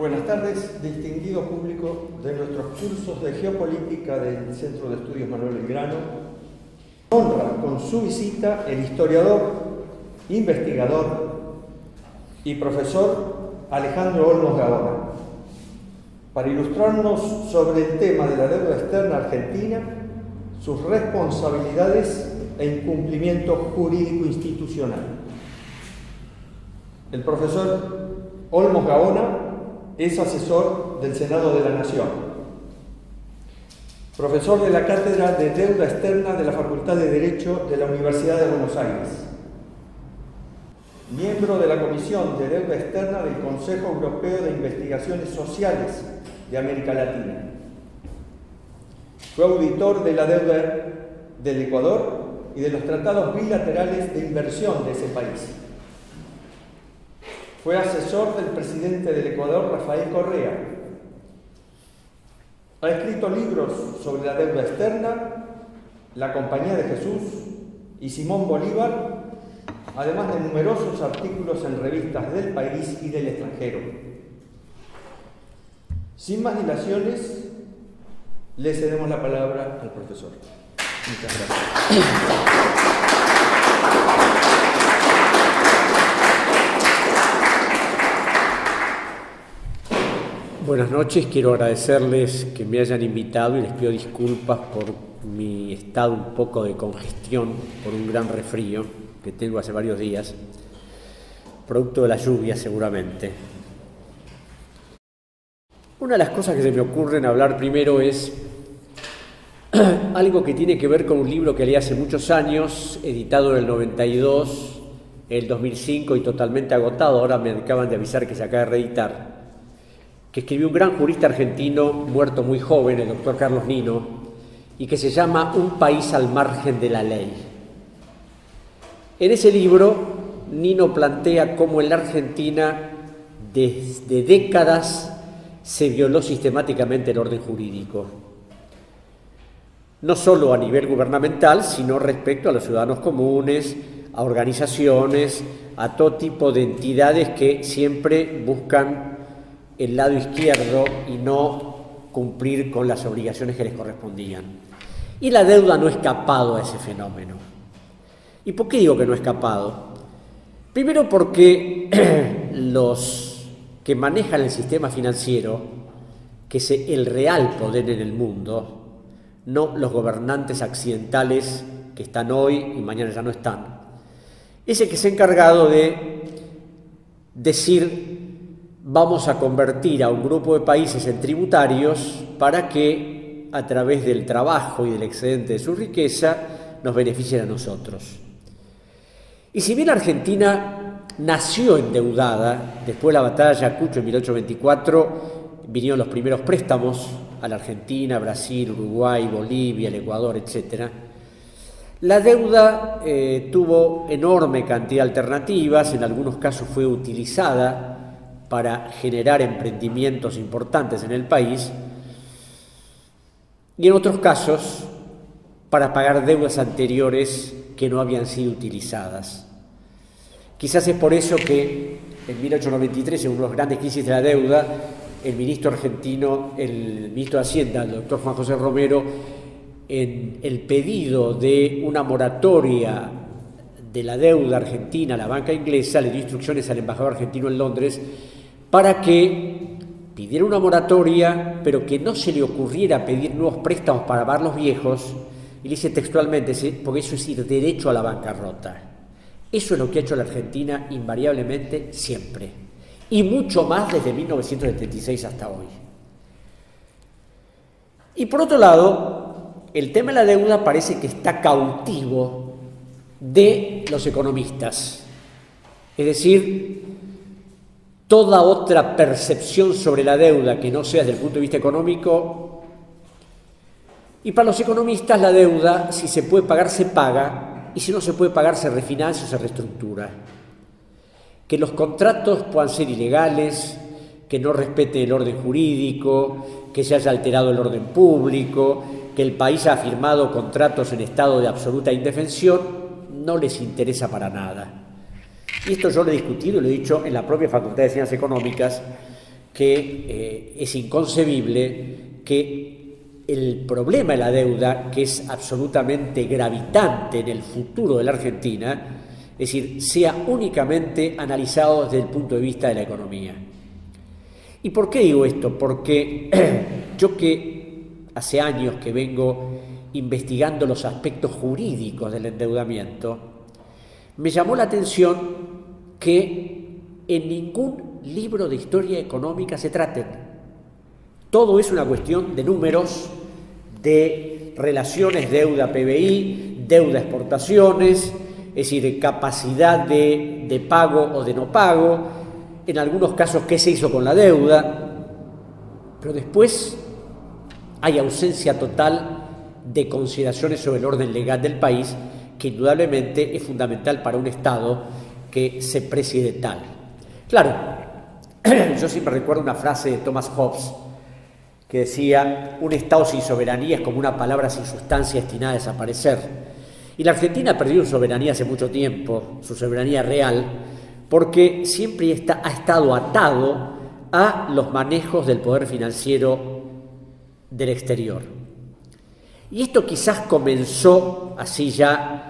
Buenas tardes, distinguido público de nuestros cursos de Geopolítica del Centro de Estudios Manuel Belgrano. Honra con su visita el historiador, investigador y profesor Alejandro Olmos Gaona, para ilustrarnos sobre el tema de la deuda externa argentina, sus responsabilidades e incumplimiento jurídico institucional. El profesor Olmos Gaona es asesor del Senado de la Nación, profesor de la Cátedra de Deuda Externa de la Facultad de Derecho de la Universidad de Buenos Aires, miembro de la Comisión de Deuda Externa del Consejo Europeo de Investigaciones Sociales de América Latina. Fue auditor de la deuda del Ecuador y de los tratados bilaterales de inversión de ese país. Fue asesor del presidente del Ecuador, Rafael Correa. Ha escrito libros sobre la deuda externa, La Compañía de Jesús y Simón Bolívar, además de numerosos artículos en revistas del país y del extranjero. Sin más dilaciones, le cedemos la palabra al profesor. Muchas gracias. Buenas noches, quiero agradecerles que me hayan invitado y les pido disculpas por mi estado un poco de congestión, por un gran resfrío que tengo hace varios días, producto de la lluvia seguramente. Una de las cosas que se me ocurren hablar primero es algo que tiene que ver con un libro que leí hace muchos años, editado en el 92, el 2005 y totalmente agotado, ahora me acaban de avisar que se acaba de reeditar, que escribió un gran jurista argentino, muerto muy joven, el doctor Carlos Nino, y que se llama Un país al margen de la ley. En ese libro, Nino plantea cómo en la Argentina, desde décadas, se violó sistemáticamente el orden jurídico. No solo a nivel gubernamental, sino respecto a los ciudadanos comunes, a organizaciones, a todo tipo de entidades que siempre buscan el lado izquierdo y no cumplir con las obligaciones que les correspondían. Y la deuda no ha escapado a ese fenómeno. ¿Y por qué digo que no ha escapado? Primero porque los que manejan el sistema financiero, que es el real poder en el mundo, no los gobernantes accidentales que están hoy y mañana ya no están, es el que se ha encargado de decir: vamos a convertir a un grupo de países en tributarios para que, a través del trabajo y del excedente de su riqueza, nos beneficien a nosotros. Y si bien Argentina nació endeudada, después de la batalla de Ayacucho en 1824, vinieron los primeros préstamos a la Argentina, Brasil, Uruguay, Bolivia, el Ecuador, etc. La deuda tuvo enorme cantidad de alternativas, en algunos casos fue utilizada para generar emprendimientos importantes en el país, y en otros casos para pagar deudas anteriores que no habían sido utilizadas. Quizás es por eso que en 1893, en una de las grandes crisis de la deuda, el ministro argentino, el ministro de Hacienda, el doctor Juan José Romero, en el pedido de una moratoria de la deuda argentina a la banca inglesa, le dio instrucciones al embajador argentino en Londres para que pidiera una moratoria, pero que no se le ocurriera pedir nuevos préstamos para pagar los viejos, y le dice textualmente, porque eso es ir derecho a la bancarrota. Eso es lo que ha hecho la Argentina invariablemente siempre, y mucho más desde 1976 hasta hoy. Y por otro lado, el tema de la deuda parece que está cautivo de los economistas, es decir, toda otra percepción sobre la deuda que no sea desde el punto de vista económico. Y para los economistas la deuda, si se puede pagar, se paga, y si no se puede pagar, se refinancia o se reestructura. Que los contratos puedan ser ilegales, que no respete el orden jurídico, que se haya alterado el orden público, que el país ha firmado contratos en estado de absoluta indefensión, no les interesa para nada. Y esto yo lo he discutido y lo he dicho en la propia Facultad de Ciencias Económicas, que es inconcebible que el problema de la deuda, que es absolutamente gravitante en el futuro de la Argentina, es decir, sea únicamente analizado desde el punto de vista de la economía. ¿Y por qué digo esto? Porque yo que hace años que vengo investigando los aspectos jurídicos del endeudamiento, me llamó la atención que en ningún libro de historia económica se traten. Todo es una cuestión de números, de relaciones deuda-PBI, deuda-exportaciones, es decir, capacidad de pago o de no pago, en algunos casos qué se hizo con la deuda, pero después hay ausencia total de consideraciones sobre el orden legal del país, que indudablemente es fundamental para un Estado que se precie de tal. Claro, yo siempre recuerdo una frase de Thomas Hobbes que decía: un Estado sin soberanía es como una palabra sin sustancia destinada a desaparecer. Y la Argentina ha perdido su soberanía hace mucho tiempo, su soberanía real, porque siempre ha estado atado a los manejos del poder financiero del exterior. Y esto quizás comenzó así ya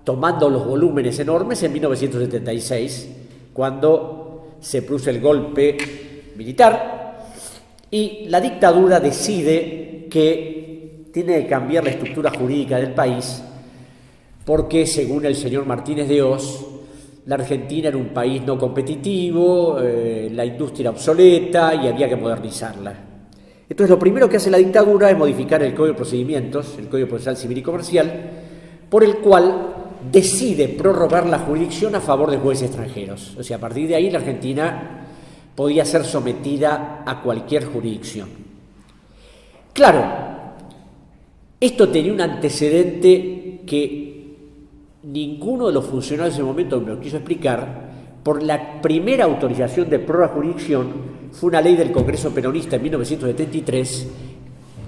tomando los volúmenes enormes en 1976, cuando se produce el golpe militar y la dictadura decide que tiene que cambiar la estructura jurídica del país, porque según el señor Martínez de Oz, la Argentina era un país no competitivo, la industria era obsoleta y había que modernizarla. Entonces lo primero que hace la dictadura es modificar el Código de Procedimientos, el Código Procesal Civil y Comercial, por el cual decide prorrogar la jurisdicción a favor de jueces extranjeros. O sea, a partir de ahí la Argentina podía ser sometida a cualquier jurisdicción. Claro, esto tenía un antecedente que ninguno de los funcionarios en ese momento me lo quiso explicar. Por la primera autorización de prórroga de jurisdicción fue una ley del Congreso Peronista en 1973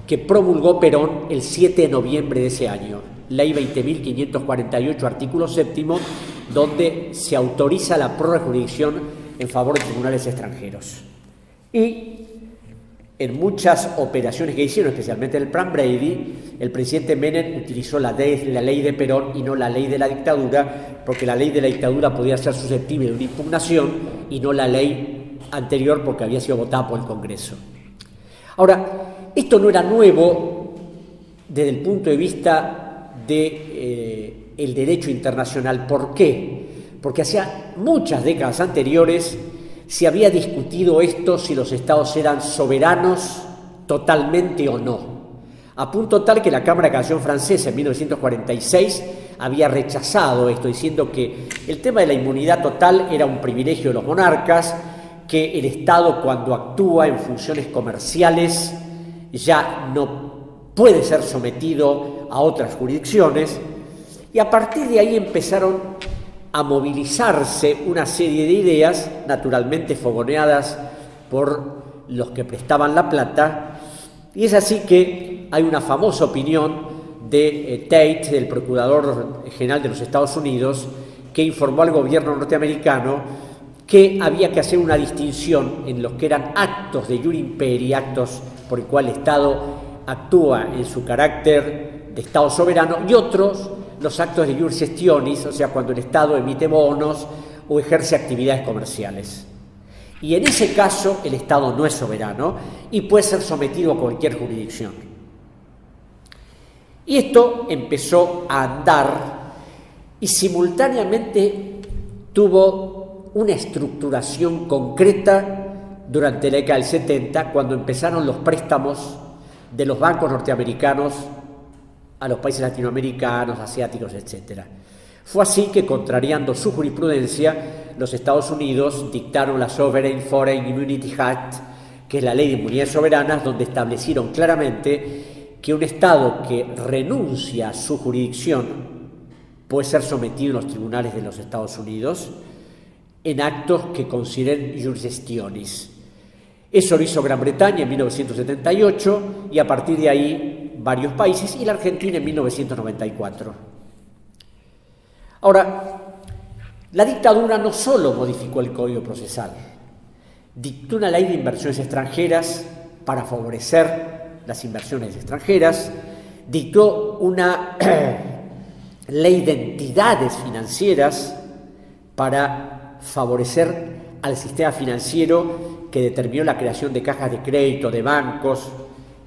que promulgó Perón el 7 de noviembre de ese año, Ley 20.548, artículo 7º, donde se autoriza la prórroga de jurisdicción en favor de tribunales extranjeros. Y en muchas operaciones que hicieron, especialmente en el Plan Brady, el presidente Menem utilizó la ley de Perón y no la ley de la dictadura, porque la ley de la dictadura podía ser susceptible de una impugnación y no la ley anterior, porque había sido votada por el Congreso. Ahora, esto no era nuevo desde el punto de vista del derecho internacional. ¿Por qué? Porque hacía muchas décadas anteriores se había discutido esto, si los estados eran soberanos totalmente o no, a punto tal que la Cámara de Casación francesa en 1946 había rechazado esto, diciendo que el tema de la inmunidad total era un privilegio de los monarcas, que el Estado, cuando actúa en funciones comerciales, ya no puede ser sometido a otras jurisdicciones, y a partir de ahí empezaron a movilizarse una serie de ideas, naturalmente fogoneadas por los que prestaban la plata, y es así que hay una famosa opinión de Tate, del Procurador General de los Estados Unidos, que informó al gobierno norteamericano que había que hacer una distinción en los que eran actos de iure imperi, actos por el cual el Estado actúa en su carácter de Estado soberano, y otros, los actos de iure gestionis, o sea, cuando el Estado emite bonos o ejerce actividades comerciales. Y en ese caso el Estado no es soberano y puede ser sometido a cualquier jurisdicción. Y esto empezó a andar y simultáneamente tuvo una estructuración concreta durante la década del 70, cuando empezaron los préstamos de los bancos norteamericanos a los países latinoamericanos, asiáticos, etc. Fue así que, contrariando su jurisprudencia, los Estados Unidos dictaron la Sovereign Foreign Immunity Act, que es la ley de inmunidades soberanas, donde establecieron claramente que un Estado que renuncia a su jurisdicción puede ser sometido en los tribunales de los Estados Unidos en actos que consideren iure gestionis. Eso lo hizo Gran Bretaña en 1978 y a partir de ahí varios países, y la Argentina en 1994. Ahora, la dictadura no solo modificó el Código Procesal, dictó una ley de inversiones extranjeras para favorecer las inversiones extranjeras, dictó una ley de entidades financieras para favorecer al sistema financiero, que determinó la creación de cajas de crédito, de bancos,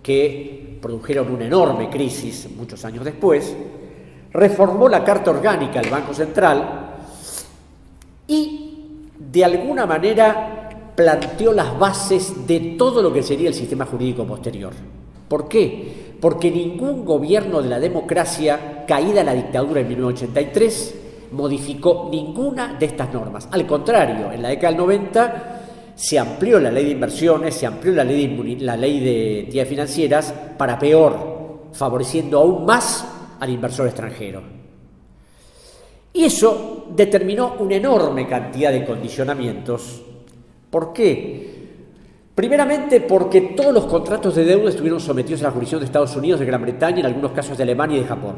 que produjeron una enorme crisis muchos años después, reformó la Carta Orgánica del Banco Central y, de alguna manera, planteó las bases de todo lo que sería el sistema jurídico posterior. ¿Por qué? Porque ningún gobierno de la democracia, caída la dictadura en 1983, modificó ninguna de estas normas. Al contrario, en la década del 90 se amplió la ley de inversiones, se amplió la ley de entidades financieras para peor, favoreciendo aún más al inversor extranjero. Y eso determinó una enorme cantidad de condicionamientos. ¿Por qué? Primeramente porque todos los contratos de deuda estuvieron sometidos a la jurisdicción de Estados Unidos, de Gran Bretaña, en algunos casos de Alemania y de Japón.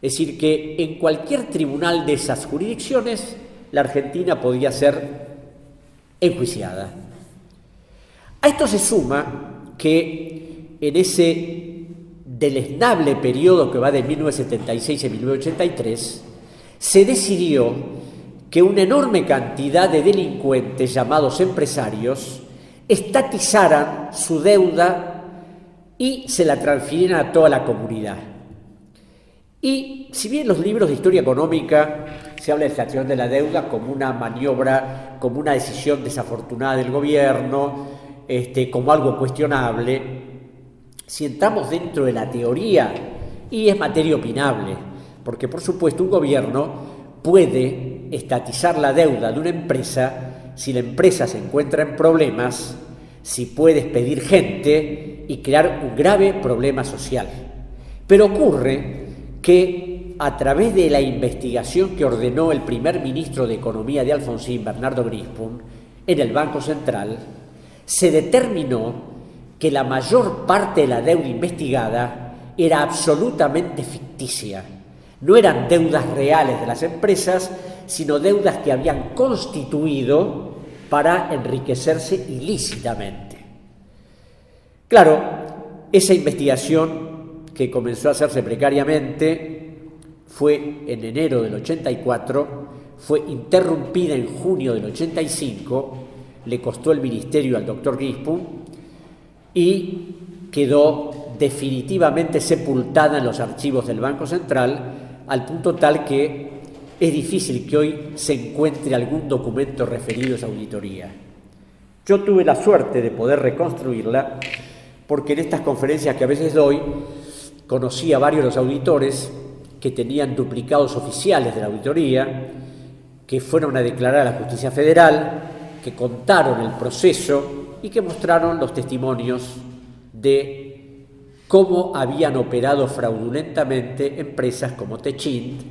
Es decir, que en cualquier tribunal de esas jurisdicciones la Argentina podía ser enjuiciada. A esto se suma que en ese deleznable periodo que va de 1976 a 1983, se decidió que una enorme cantidad de delincuentes llamados empresarios estatizaran su deuda y se la transfirieran a toda la comunidad. Y si bien en los libros de historia económica se habla de estatización de la deuda como una maniobra, como una decisión desafortunada del gobierno, como algo cuestionable, si entramos dentro de la teoría, y es materia opinable, porque por supuesto un gobierno puede estatizar la deuda de una empresa si la empresa se encuentra en problemas, si puede despedir gente y crear un grave problema social. Pero ocurre que a través de la investigación que ordenó el primer ministro de Economía de Alfonsín, Bernardo Grispun, en el Banco Central, se determinó que la mayor parte de la deuda investigada era absolutamente ficticia. No eran deudas reales de las empresas, sino deudas que habían constituido para enriquecerse ilícitamente. Claro, esa investigación, que comenzó a hacerse precariamente, fue en enero del 84, fue interrumpida en junio del 85, le costó el ministerio al doctor Grispun y quedó definitivamente sepultada en los archivos del Banco Central, al punto tal que es difícil que hoy se encuentre algún documento referido a esa auditoría. Yo tuve la suerte de poder reconstruirla, porque en estas conferencias que a veces doy, conocí a varios de los auditores que tenían duplicados oficiales de la auditoría, que fueron a declarar a la Justicia Federal, que contaron el proceso y que mostraron los testimonios de cómo habían operado fraudulentamente empresas como Techint,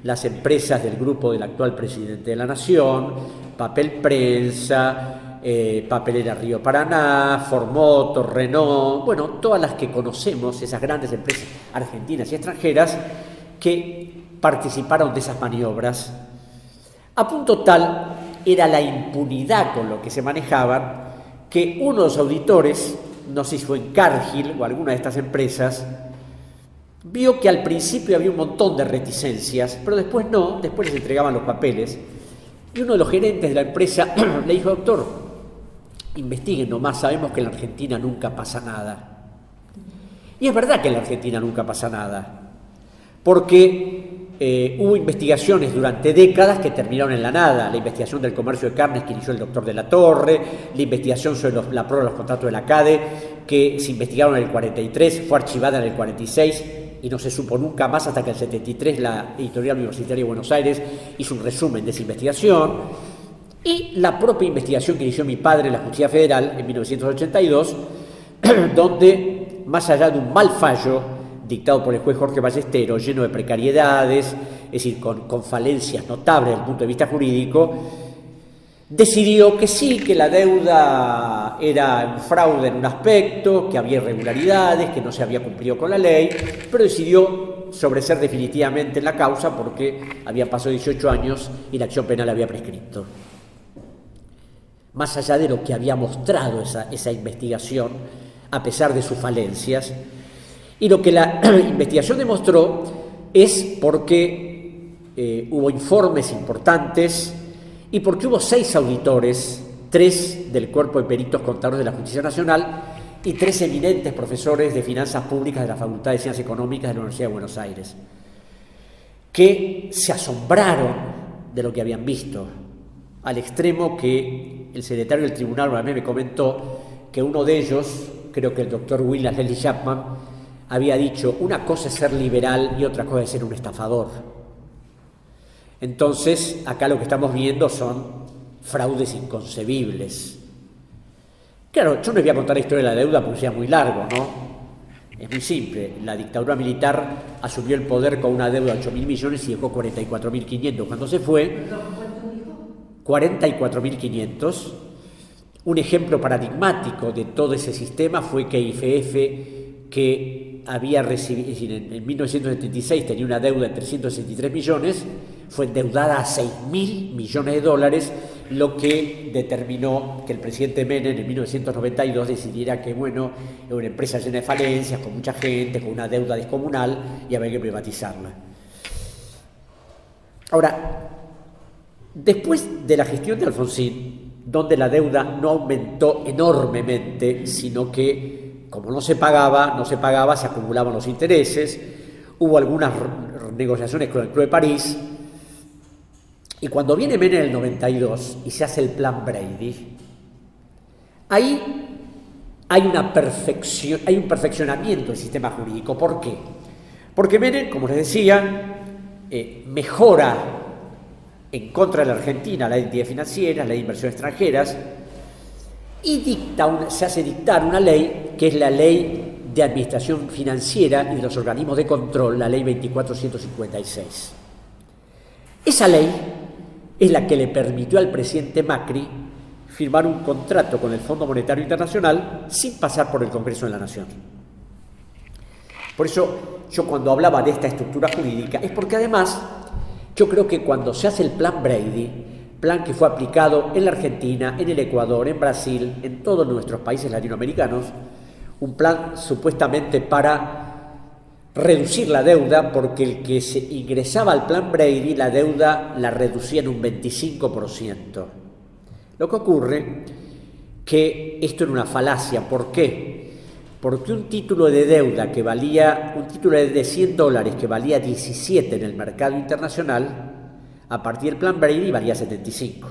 las empresas del grupo del actual presidente de la Nación, Papel Prensa, Papelera Río Paraná, Formotor, Renault, bueno, todas las que conocemos, esas grandes empresas argentinas y extranjeras que participaron de esas maniobras. A punto tal era la impunidad con lo que se manejaban, que uno de los auditores, no sé si fue en Cargill o alguna de estas empresas, vio que al principio había un montón de reticencias, pero después no, después les entregaban los papeles, y uno de los gerentes de la empresa le dijo: doctor, investiguen nomás, sabemos que en la Argentina nunca pasa nada. Y es verdad que en la Argentina nunca pasa nada, porque hubo investigaciones durante décadas que terminaron en la nada. La investigación del comercio de carnes que inició el doctor de la Torre, la investigación sobre la prórroga de los contratos de la CADE, que se investigaron en el 43, fue archivada en el 46 y no se supo nunca más hasta que en el 73 la Editorial Universitaria de Buenos Aires hizo un resumen de esa investigación. Y la propia investigación que inició mi padre en la Justicia Federal en 1982, donde, más allá de un mal fallo dictado por el juez Jorge Ballesteros, lleno de precariedades, es decir, con falencias notables desde el punto de vista jurídico, decidió que sí, que la deuda era un fraude en un aspecto, que había irregularidades, que no se había cumplido con la ley, pero decidió sobreser definitivamente en la causa porque había pasado 18 años y la acción penal había prescrito. más allá de lo que había mostrado esa investigación, a pesar de sus falencias. Y lo que la investigación demostró es porque hubo informes importantes y porque hubo 6 auditores, 3 del Cuerpo de Peritos Contadores de la Justicia Nacional y 3 eminentes profesores de finanzas públicas de la Facultad de Ciencias Económicas de la Universidad de Buenos Aires, que se asombraron de lo que habían visto, al extremo que el secretario del tribunal una vez me comentó que uno de ellos, creo que el doctor William Leslie Chapman, había dicho: una cosa es ser liberal y otra cosa es ser un estafador. Entonces, acá lo que estamos viendo son fraudes inconcebibles. Claro, yo no les voy a contar la historia de la deuda porque sea muy largo, ¿no? Es muy simple. La dictadura militar asumió el poder con una deuda de 8.000 millones y dejó 44.500. Cuando se fue, 44.500. Un ejemplo paradigmático de todo ese sistema fue que YPF, que había recibido, es decir, en 1976 tenía una deuda de 363 millones, fue endeudada a 6.000 millones de dólares, lo que determinó que el presidente Menem en 1992 decidiera que, bueno, era una empresa llena de falencias, con mucha gente, con una deuda descomunal, y había que privatizarla. Ahora, después de la gestión de Alfonsín, donde la deuda no aumentó enormemente, sino que, como no se pagaba, se acumulaban los intereses, hubo algunas negociaciones con el Club de París, y cuando viene Menem en el 92 y se hace el Plan Brady, ahí hay un perfeccionamiento del sistema jurídico. ¿Por qué? Porque Menem, como les decía, mejora en contra de la Argentina la ley de entidades financieras, la ley de inversiones extranjeras, y se hace dictar una ley que es la ley de administración financiera y de los organismos de control, la ley 24.156. Esa ley es la que le permitió al presidente Macri firmar un contrato con el Fondo Monetario Internacional sin pasar por el Congreso de la Nación. Por eso yo cuando hablaba de esta estructura jurídica es porque además yo creo que cuando se hace el Plan Brady, plan que fue aplicado en la Argentina, en el Ecuador, en Brasil, en todos nuestros países latinoamericanos, un plan supuestamente para reducir la deuda, porque el que se ingresaba al Plan Brady, la deuda la reducía en un 25%. Lo que ocurre que esto era una falacia. ¿Por qué? Porque un título de deuda que valía, un título de $100 que valía 17 en el mercado internacional, a partir del Plan Brady valía 75.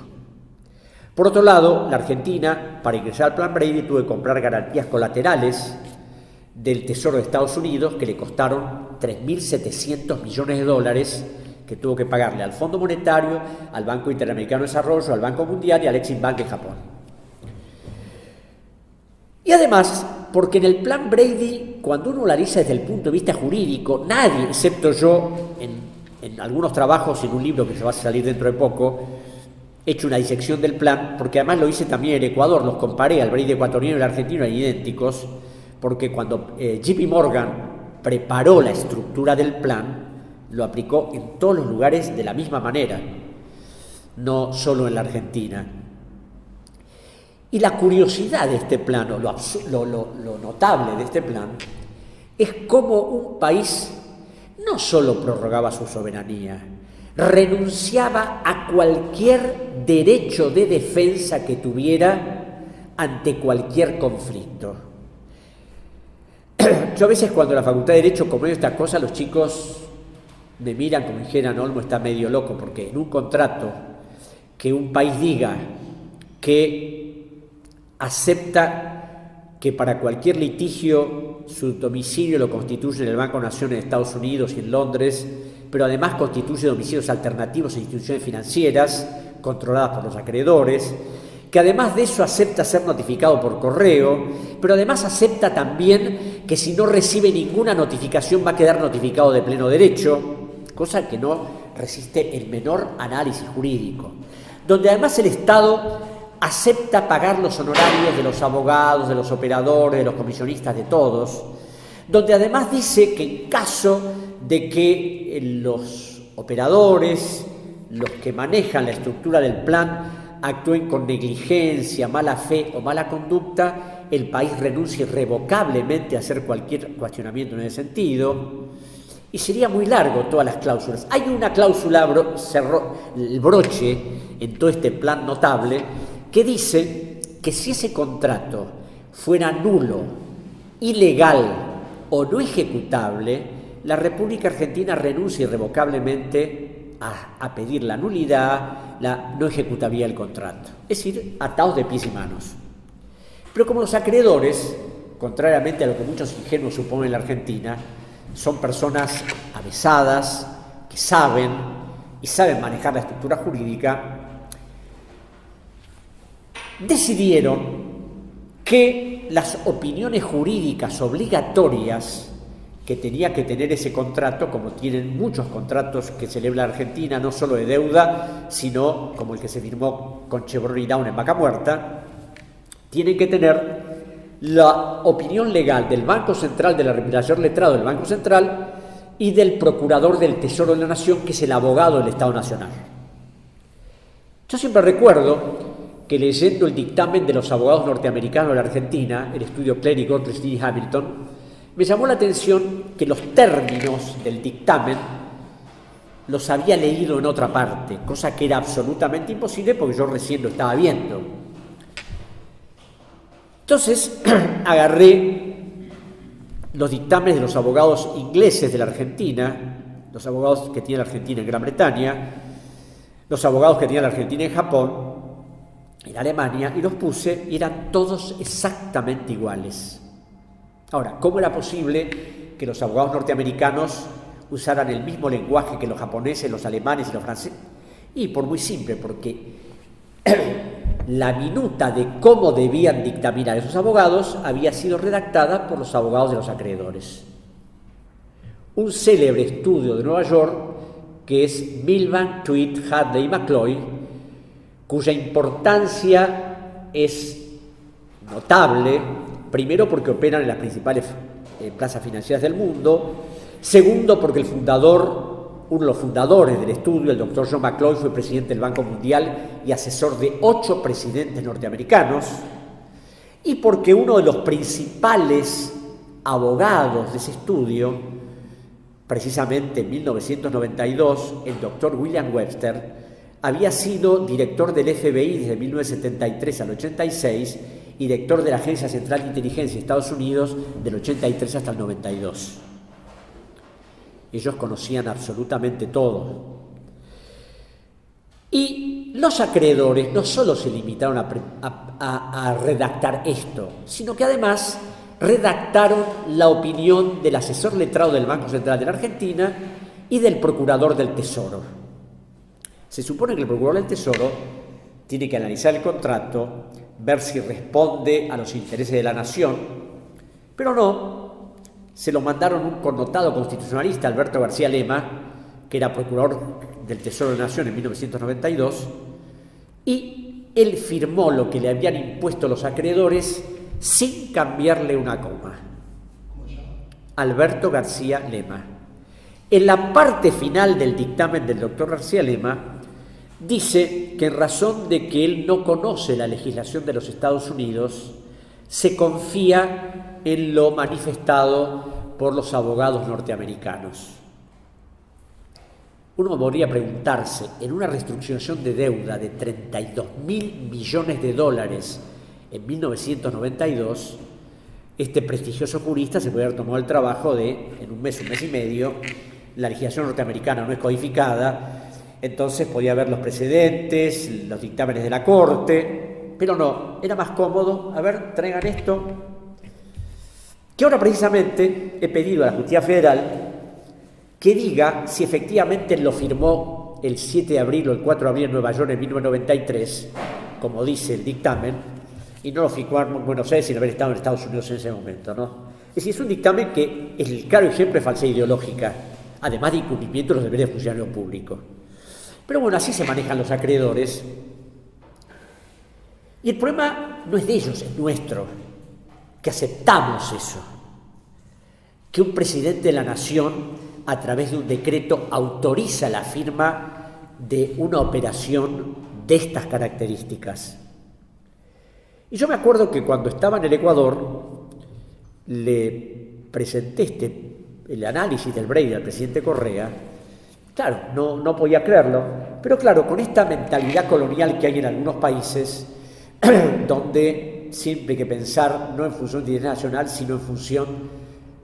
Por otro lado, la Argentina, para ingresar al Plan Brady, tuvo que comprar garantías colaterales del Tesoro de Estados Unidos que le costaron 3.700 millones de dólares que tuvo que pagarle al Fondo Monetario, al Banco Interamericano de Desarrollo, al Banco Mundial y al Exim Bank de Japón. Y además, porque en el Plan Brady, cuando uno lo analiza desde el punto de vista jurídico, nadie, excepto yo, en algunos trabajos, en un libro que se va a salir dentro de poco, he hecho una disección del plan, porque además lo hice también en Ecuador, los comparé, al Brady ecuatoriano y el argentino, eran idénticos, porque cuando JP Morgan preparó la estructura del plan, lo aplicó en todos los lugares de la misma manera, no solo en la Argentina. Y la curiosidad de este plan, lo notable de este plan, es cómo un país no solo prorrogaba su soberanía, renunciaba a cualquier derecho de defensa que tuviera ante cualquier conflicto. Yo a veces cuando en la Facultad de Derecho comento estas cosas, los chicos me miran como dijeran: Olmo está medio loco, porque en un contrato que un país diga que acepta que para cualquier litigio su domicilio lo constituye en el Banco Nación en Estados Unidos y en Londres, pero además constituye domicilios alternativos en instituciones financieras controladas por los acreedores, que además de eso acepta ser notificado por correo, pero además acepta también que si no recibe ninguna notificación va a quedar notificado de pleno derecho, cosa que no resiste el menor análisis jurídico, donde además el Estado acepta pagar los honorarios de los abogados, de los operadores, de los comisionistas, de todos, donde además dice que en caso de que los operadores, los que manejan la estructura del plan, actúen con negligencia, mala fe o mala conducta, el país renuncia irrevocablemente a hacer cualquier cuestionamiento en ese sentido. Y sería muy largo todas las cláusulas. Hay una cláusula, cerró el broche en todo este plan notable, que dice que si ese contrato fuera nulo, ilegal o no ejecutable, la República Argentina renuncia irrevocablemente a pedir la nulidad, la no ejecutabilidad del contrato. Es decir, atados de pies y manos. Pero como los acreedores, contrariamente a lo que muchos ingenuos suponen en la Argentina, son personas avesadas, que saben manejar la estructura jurídica, decidieron que las opiniones jurídicas obligatorias que tenía que tener ese contrato, como tienen muchos contratos que celebra la Argentina, no solo de deuda, sino como el que se firmó con Chevron y Down en Vaca Muerta, tienen que tener la opinión legal del Banco Central, del mayor letrado del Banco Central y del Procurador del Tesoro de la Nación, que es el abogado del Estado Nacional. Yo siempre recuerdo que leyendo el dictamen de los abogados norteamericanos de la Argentina, el estudio Cleary, Gottlieb y Hamilton, me llamó la atención que los términos del dictamen los había leído en otra parte, cosa que era absolutamente imposible porque yo recién lo estaba viendo. Entonces agarré los dictámenes de los abogados ingleses de la Argentina, los abogados que tiene la Argentina en Gran Bretaña, los abogados que tiene la Argentina en Japón, en Alemania, y los puse y eran todos exactamente iguales. Ahora, ¿cómo era posible que los abogados norteamericanos usaran el mismo lenguaje que los japoneses, los alemanes y los franceses? Y por muy simple, porque la minuta de cómo debían dictaminar esos abogados había sido redactada por los abogados de los acreedores. Un célebre estudio de Nueva York, que es Milbank, Tweed, Hadley y McCloy, cuya importancia es notable, primero porque operan en las principales plazas financieras del mundo, segundo porque uno de los fundadores del estudio, el doctor John McCloy, fue presidente del Banco Mundial y asesor de 8 presidentes norteamericanos, y porque uno de los principales abogados de ese estudio, precisamente en 1992, el doctor William Webster, había sido director del FBI desde 1973 al 86 y director de la Agencia Central de Inteligencia de Estados Unidos del 83 hasta el 92. Ellos conocían absolutamente todo. Y los acreedores no solo se limitaron a redactar esto, sino que además redactaron la opinión del asesor letrado del Banco Central de la Argentina y del Procurador del Tesoro. Se supone que el Procurador del Tesoro tiene que analizar el contrato, ver si responde a los intereses de la nación, pero no, se lo mandaron un connotado constitucionalista, Alberto García Lema, que era Procurador del Tesoro de la Nación en 1992, y él firmó lo que le habían impuesto los acreedores sin cambiarle una coma. ¿Cómo se llama? Alberto García Lema. En la parte final del dictamen del doctor García Lema, dice que en razón de que él no conoce la legislación de los Estados Unidos, se confía en lo manifestado por los abogados norteamericanos. Uno podría preguntarse, en una reestructuración de deuda de $32.000 millones en 1992, este prestigioso jurista se puede haber tomado el trabajo de, en un mes y medio, la legislación norteamericana no es codificada, entonces podía haber los precedentes, los dictámenes de la Corte, pero no, era más cómodo, a ver, traigan esto, que ahora precisamente he pedido a la Justicia Federal que diga si efectivamente lo firmó el 7 de abril o el 4 de abril en Nueva York en 1993, como dice el dictamen, y no lo firmó en Buenos Aires sin haber estado en Estados Unidos en ese momento, ¿no? Es decir, es un dictamen que es el claro ejemplo de falsedad ideológica, además de incumplimiento de los deberes de funcionario público. Pero bueno, así se manejan los acreedores. Y el problema no es de ellos, es nuestro, que aceptamos eso. Que un presidente de la nación, a través de un decreto, autoriza la firma de una operación de estas características. Y yo me acuerdo que cuando estaba en el Ecuador, le presenté el análisis del Brady al presidente Correa. Claro, no podía creerlo, pero claro, con esta mentalidad colonial que hay en algunos países, donde siempre hay que pensar no en función de interés nacional, sino en función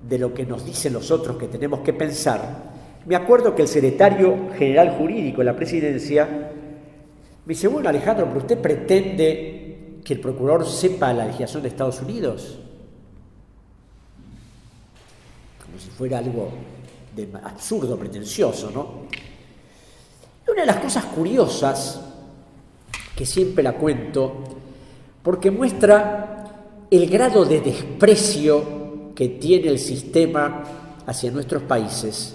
de lo que nos dicen los otros que tenemos que pensar. Me acuerdo que el secretario general jurídico de la presidencia me dice: bueno, Alejandro, pero usted pretende que el procurador sepa la legislación de Estados Unidos, como si fuera algo absurdo, pretencioso, ¿no? Y una de las cosas curiosas, que siempre la cuento, porque muestra el grado de desprecio que tiene el sistema hacia nuestros países,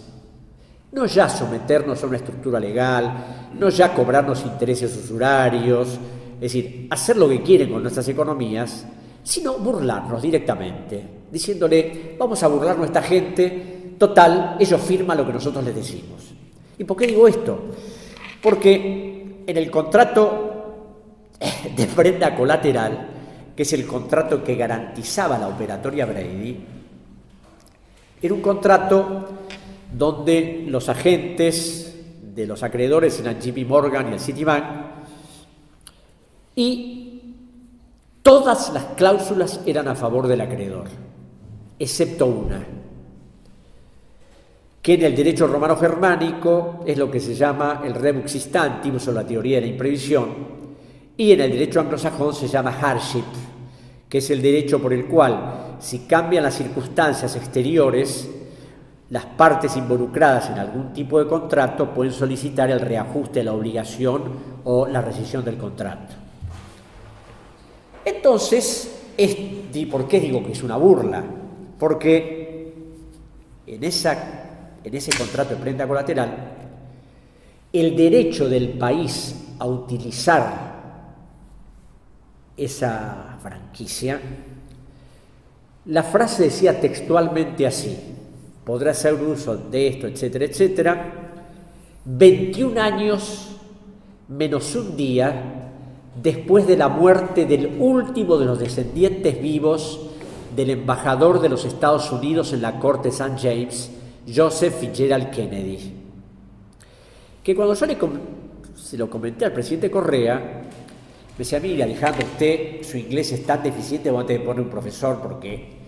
no ya someternos a una estructura legal, no ya cobrarnos intereses usurarios, es decir, hacer lo que quieren con nuestras economías, sino burlarnos directamente, diciéndole: vamos a burlarnos a esta gente, total, ellos firman lo que nosotros les decimos. ¿Y por qué digo esto? Porque en el contrato de prenda colateral, que es el contrato que garantizaba la operatoria Brady, era un contrato donde los agentes de los acreedores eran JP Morgan y el Citibank, y todas las cláusulas eran a favor del acreedor, excepto una, que en el derecho romano-germánico es lo que se llama el rebus sistantius, o la teoría de la imprevisión, y en el derecho anglosajón se llama hardship, que es el derecho por el cual, si cambian las circunstancias exteriores, las partes involucradas en algún tipo de contrato pueden solicitar el reajuste de la obligación o la rescisión del contrato. Entonces, ¿por qué digo que es una burla? Porque en ese contrato de prenda colateral, el derecho del país a utilizar esa franquicia, la frase decía textualmente así: podrá hacer uso de esto, etcétera, etcétera, 21 años menos un día después de la muerte del último de los descendientes vivos del embajador de los Estados Unidos en la corte de St. James, Joseph Fitzgerald Kennedy. Que cuando yo se lo comenté al presidente Correa, me decía: mire, Alejandro, usted, su inglés es tan deficiente, vamos a tener que poner un profesor porque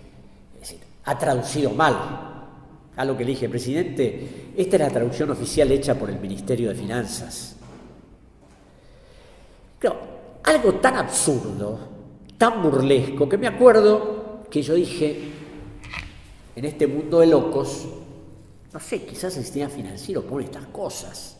ha traducido mal. A lo que le dije: presidente, esta es la traducción oficial hecha por el Ministerio de Finanzas. Claro, algo tan absurdo, tan burlesco, que me acuerdo que yo dije: en este mundo de locos, no sé, quizás el sistema financiero pone estas cosas.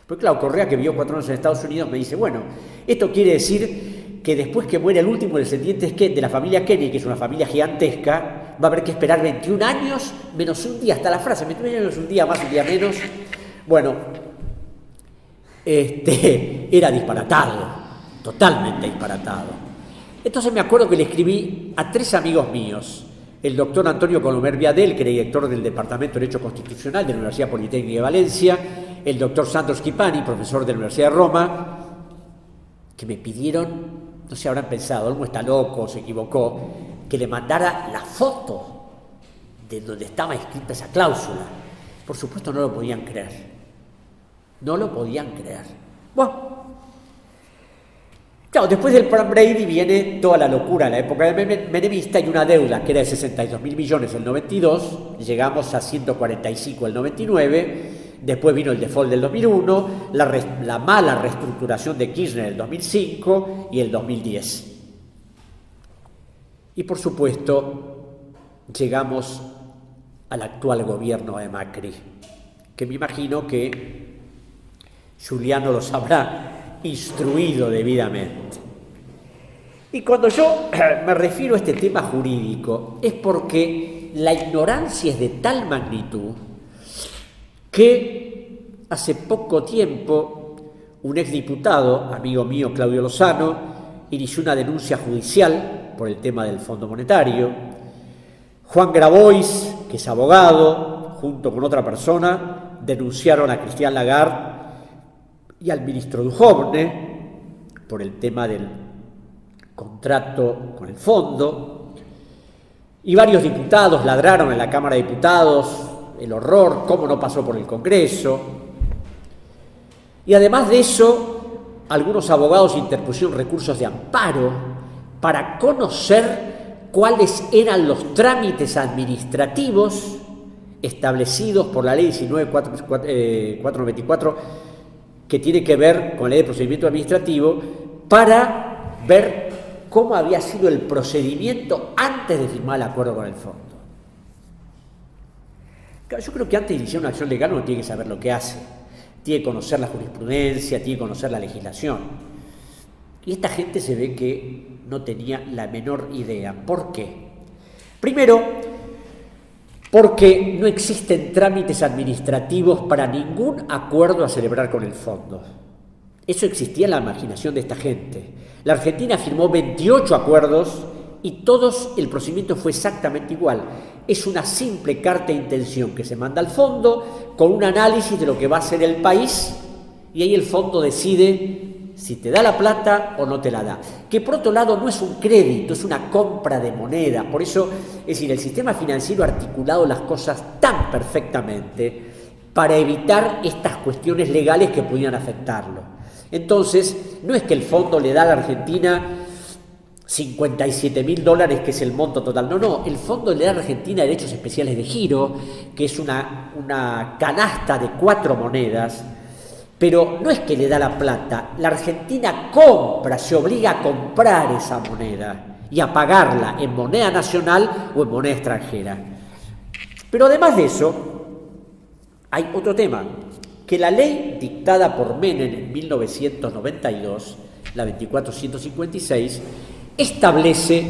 Porque claro, Correa, que vivió 4 años en Estados Unidos, me dice: bueno, esto quiere decir que después que muere el último descendiente de la familia Kennedy, que es una familia gigantesca, va a haber que esperar 21 años menos un día, hasta la frase, 21 años, un día más, un día menos. Bueno, era disparatado, totalmente disparatado. Entonces me acuerdo que le escribí a 3 amigos míos: el doctor Antonio Colomer Viadel, que era director del Departamento de Derecho Constitucional de la Universidad Politécnica de Valencia, el doctor Sandro Schipani, profesor de la Universidad de Roma, que me pidieron, no sé, habrán pensado, Olmo está loco, se equivocó, que le mandara la foto de donde estaba escrita esa cláusula. Por supuesto no lo podían creer. No lo podían creer. Bueno, claro, después del plan Brady viene toda la locura en la época de menemista, y una deuda que era de 62.000 millones en el 92, llegamos a 145 en el 99, después vino el default del 2001, la mala reestructuración de Kirchner en el 2005 y el 2010. Y por supuesto llegamos al actual gobierno de Macri, que me imagino que Giuliano los habrá instruido debidamente. Y cuando yo me refiero a este tema jurídico es porque la ignorancia es de tal magnitud que hace poco tiempo un exdiputado, amigo mío Claudio Lozano, inició una denuncia judicial por el tema del Fondo Monetario. Juan Grabois, que es abogado, junto con otra persona, denunciaron a Christine Lagarde y al ministro Duhovne por el tema del contrato con el fondo, y varios diputados ladraron en la Cámara de Diputados el horror, cómo no pasó por el Congreso. Y además de eso, algunos abogados interpusieron recursos de amparo para conocer cuáles eran los trámites administrativos establecidos por la Ley 19.494, que tiene que ver con la Ley de Procedimiento Administrativo, para ver cómo había sido el procedimiento antes de firmar el acuerdo con el fondo. Yo creo que antes de iniciar una acción legal uno tiene que saber lo que hace, tiene que conocer la jurisprudencia, tiene que conocer la legislación. Y esta gente se ve que no tenía la menor idea. ¿Por qué? Primero, porque no existen trámites administrativos para ningún acuerdo a celebrar con el fondo. Eso existía en la imaginación de esta gente. La Argentina firmó 28 acuerdos y todos el procedimiento fue exactamente igual. Es una simple carta de intención que se manda al fondo con un análisis de lo que va a hacer el país y ahí el fondo decide si te da la plata o no te la da. Que por otro lado no es un crédito, es una compra de moneda. Por eso, es decir, el sistema financiero ha articulado las cosas tan perfectamente para evitar estas cuestiones legales que pudieran afectarlo. Entonces, no es que el fondo le da a la Argentina $57.000, que es el monto total. No, el fondo le da a la Argentina derechos especiales de giro, que es una canasta de 4 monedas, pero no es que le da la plata, la Argentina compra, se obliga a comprar esa moneda y a pagarla en moneda nacional o en moneda extranjera. Pero además de eso, hay otro tema, que la ley dictada por Menem en 1992, la 24.156, establece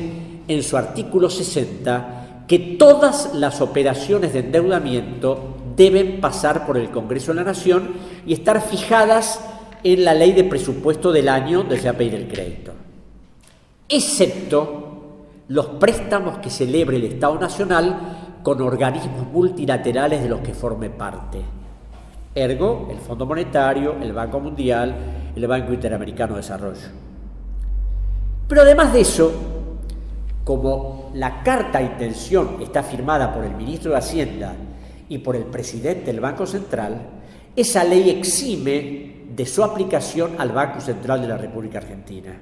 en su artículo 60 que todas las operaciones de endeudamiento deben pasar por el Congreso de la Nación y estar fijadas en la ley de presupuesto del año donde se va a pedir el crédito, excepto los préstamos que celebre el Estado Nacional con organismos multilaterales de los que forme parte. Ergo, el Fondo Monetario, el Banco Mundial, el Banco Interamericano de Desarrollo. Pero además de eso, como la carta de intención está firmada por el ministro de Hacienda y por el presidente del Banco Central, esa ley exime de su aplicación al Banco Central de la República Argentina.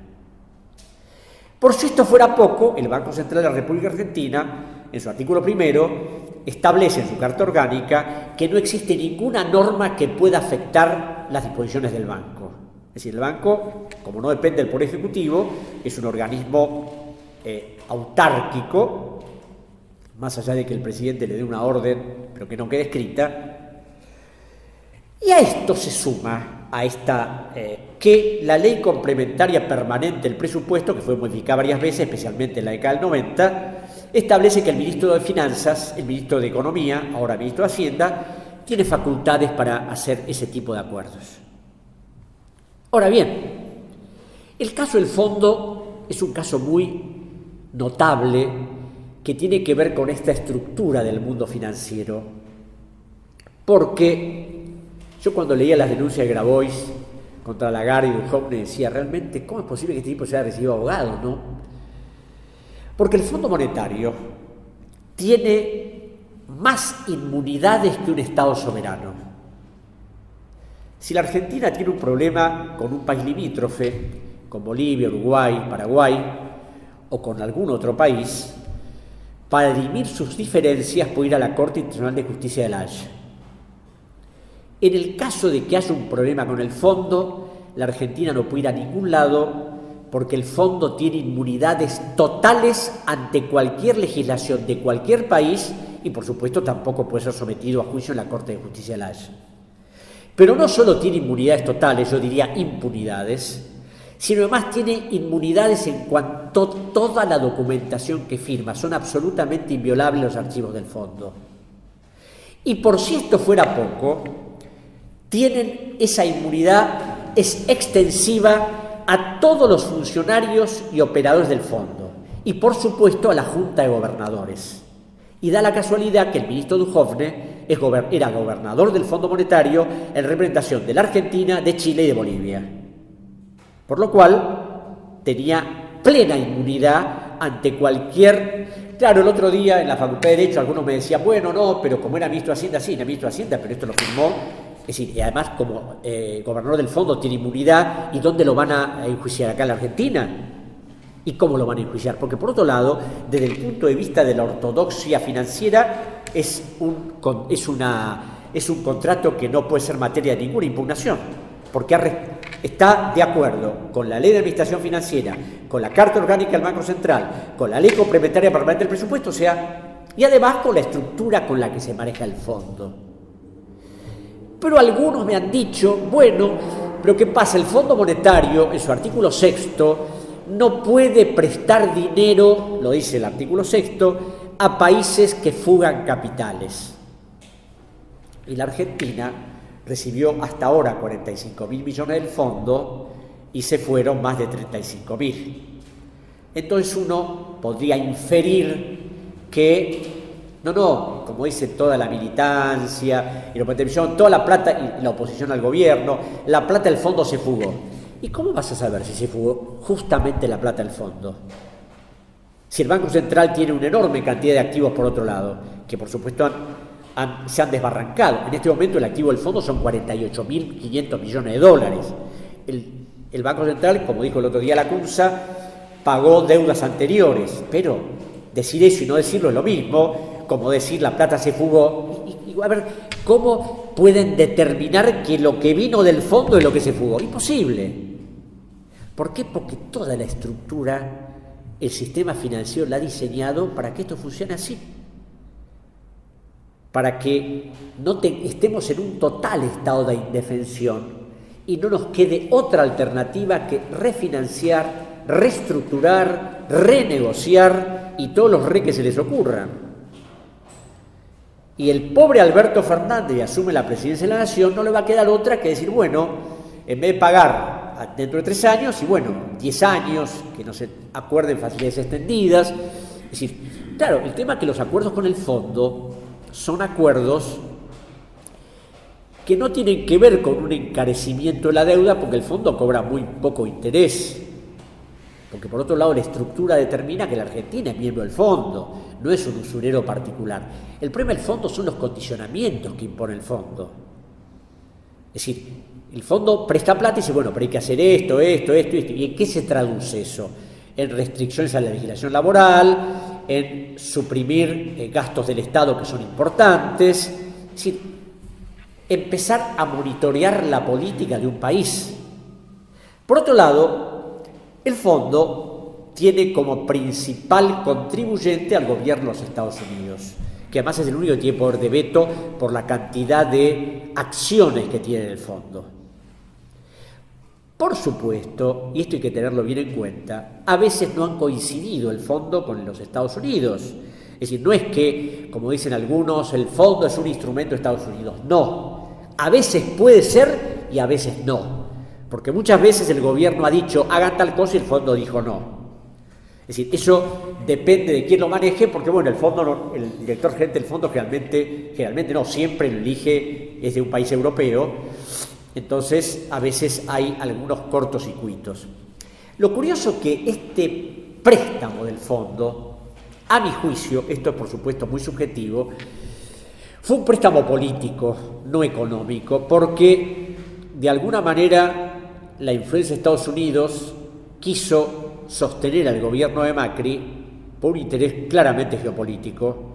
Por si esto fuera poco, el Banco Central de la República Argentina, en su artículo primero, establece en su carta orgánica que no existe ninguna norma que pueda afectar las disposiciones del banco. Es decir, el banco, como no depende del Poder Ejecutivo, es un organismo autárquico, más allá de que el presidente le dé una orden, pero que no quede escrita. Y a esto se suma, a esta, que la ley complementaria permanente del presupuesto, que fue modificada varias veces, especialmente en la década del 90, establece que el ministro de Finanzas, el ministro de Economía, ahora ministro de Hacienda, tiene facultades para hacer ese tipo de acuerdos. Ahora bien, el caso del fondo es un caso muy notable que tiene que ver con esta estructura del mundo financiero, porque yo cuando leía las denuncias de Grabois contra Lagarde y Duhovne decía, realmente, ¿cómo es posible que este tipo se haya recibido abogado, no? Porque el Fondo Monetario tiene más inmunidades que un Estado soberano. Si la Argentina tiene un problema con un país limítrofe, con Bolivia, Uruguay, Paraguay, o con algún otro país, para dirimir sus diferencias puede ir a la Corte Internacional de Justicia de La Haya. En el caso de que haya un problema con el fondo, la Argentina no puede ir a ningún lado porque el fondo tiene inmunidades totales ante cualquier legislación de cualquier país y, por supuesto, tampoco puede ser sometido a juicio en la Corte de Justicia de La Haya. Pero no solo tiene inmunidades totales, yo diría impunidades, sino además tiene inmunidades en cuanto a toda la documentación que firma. Son absolutamente inviolables los archivos del fondo. Y por si esto fuera poco, tienen esa inmunidad, es extensiva a todos los funcionarios y operadores del fondo y, por supuesto, a la Junta de Gobernadores. Y da la casualidad que el ministro Duhovne era gobernador del Fondo Monetario en representación de la Argentina, de Chile y de Bolivia. Por lo cual tenía plena inmunidad ante cualquier... Claro, el otro día en la Facultad de Derecho algunos me decían, bueno, no, pero como era ministro de Hacienda, sí, era ministro de Hacienda, pero esto lo firmó. Es decir, y además como gobernador del fondo tiene inmunidad, ¿y dónde lo van a enjuiciar? ¿Acá en la Argentina? ¿Y cómo lo van a enjuiciar? Porque por otro lado, desde el punto de vista de la ortodoxia financiera, es un contrato que no puede ser materia de ninguna impugnación, porque está de acuerdo con la Ley de Administración Financiera, con la Carta Orgánica del Banco Central, con la Ley Complementaria Permanente del Presupuesto, o sea, y además con la estructura con la que se maneja el fondo. Pero algunos me han dicho, bueno, pero ¿qué pasa? El Fondo Monetario, en su artículo 6º, no puede prestar dinero, lo dice el artículo 6º, a países que fugan capitales. Y la Argentina recibió hasta ahora 45.000 millones del fondo y se fueron más de 35.000. Entonces uno podría inferir que, no, como dice toda la militancia y la oposición, toda la plata y la oposición al gobierno, la plata del fondo se fugó. ¿Y cómo vas a saber si se fugó justamente la plata del fondo? Si el Banco Central tiene una enorme cantidad de activos por otro lado, que por supuesto se han desbarrancado. En este momento el activo del fondo son 48.500 millones de dólares. El Banco Central, como dijo el otro día la CUNSA, pagó deudas anteriores, pero decir eso y no decirlo es lo mismo, como decir la plata se fugó. Y a ver, ¿cómo pueden determinar que lo que vino del fondo es lo que se fugó? Imposible. ¿Por qué? Porque toda la estructura, el sistema financiero la ha diseñado para que esto funcione así. Para que no estemos en un total estado de indefensión y no nos quede otra alternativa que refinanciar, reestructurar, renegociar y todos los que se les ocurran. Y el pobre Alberto Fernández, que asume la presidencia de la Nación, no le va a quedar otra que decir, bueno, en vez de pagar dentro de 3 años, y bueno, 10 años, que no se acuerden facilidades extendidas. Es decir, claro, el tema es que los acuerdos con el fondo son acuerdos que no tienen que ver con un encarecimiento de la deuda, porque el fondo cobra muy poco interés, porque por otro lado la estructura determina que la Argentina es miembro del fondo, no es un usurero particular. El problema del fondo son los condicionamientos que impone el fondo. Es decir, el fondo presta plata y dice, bueno, pero hay que hacer esto. ¿Y en qué se traduce eso? En restricciones a la legislación laboral, en suprimir gastos del Estado que son importantes. Es decir, empezar a monitorear la política de un país. Por otro lado, el fondo tiene como principal contribuyente al gobierno de los Estados Unidos, que además es el único que tiene poder de veto por la cantidad de acciones que tiene el fondo. Por supuesto, y esto hay que tenerlo bien en cuenta, a veces no han coincidido el fondo con los Estados Unidos. Es decir, no es que, como dicen algunos, el fondo es un instrumento de Estados Unidos. No, a veces puede ser y a veces no. Porque muchas veces el gobierno ha dicho, hagan tal cosa y el fondo dijo no. Es decir, eso depende de quién lo maneje, porque bueno, el director gerente del fondo generalmente no, siempre lo elige, es de un país europeo. Entonces, a veces hay algunos cortocircuitos. Lo curioso es que este préstamo del fondo, a mi juicio, esto es por supuesto muy subjetivo, fue un préstamo político, no económico, porque de alguna manera la influencia de Estados Unidos quiso sostener al gobierno de Macri por un interés claramente geopolítico,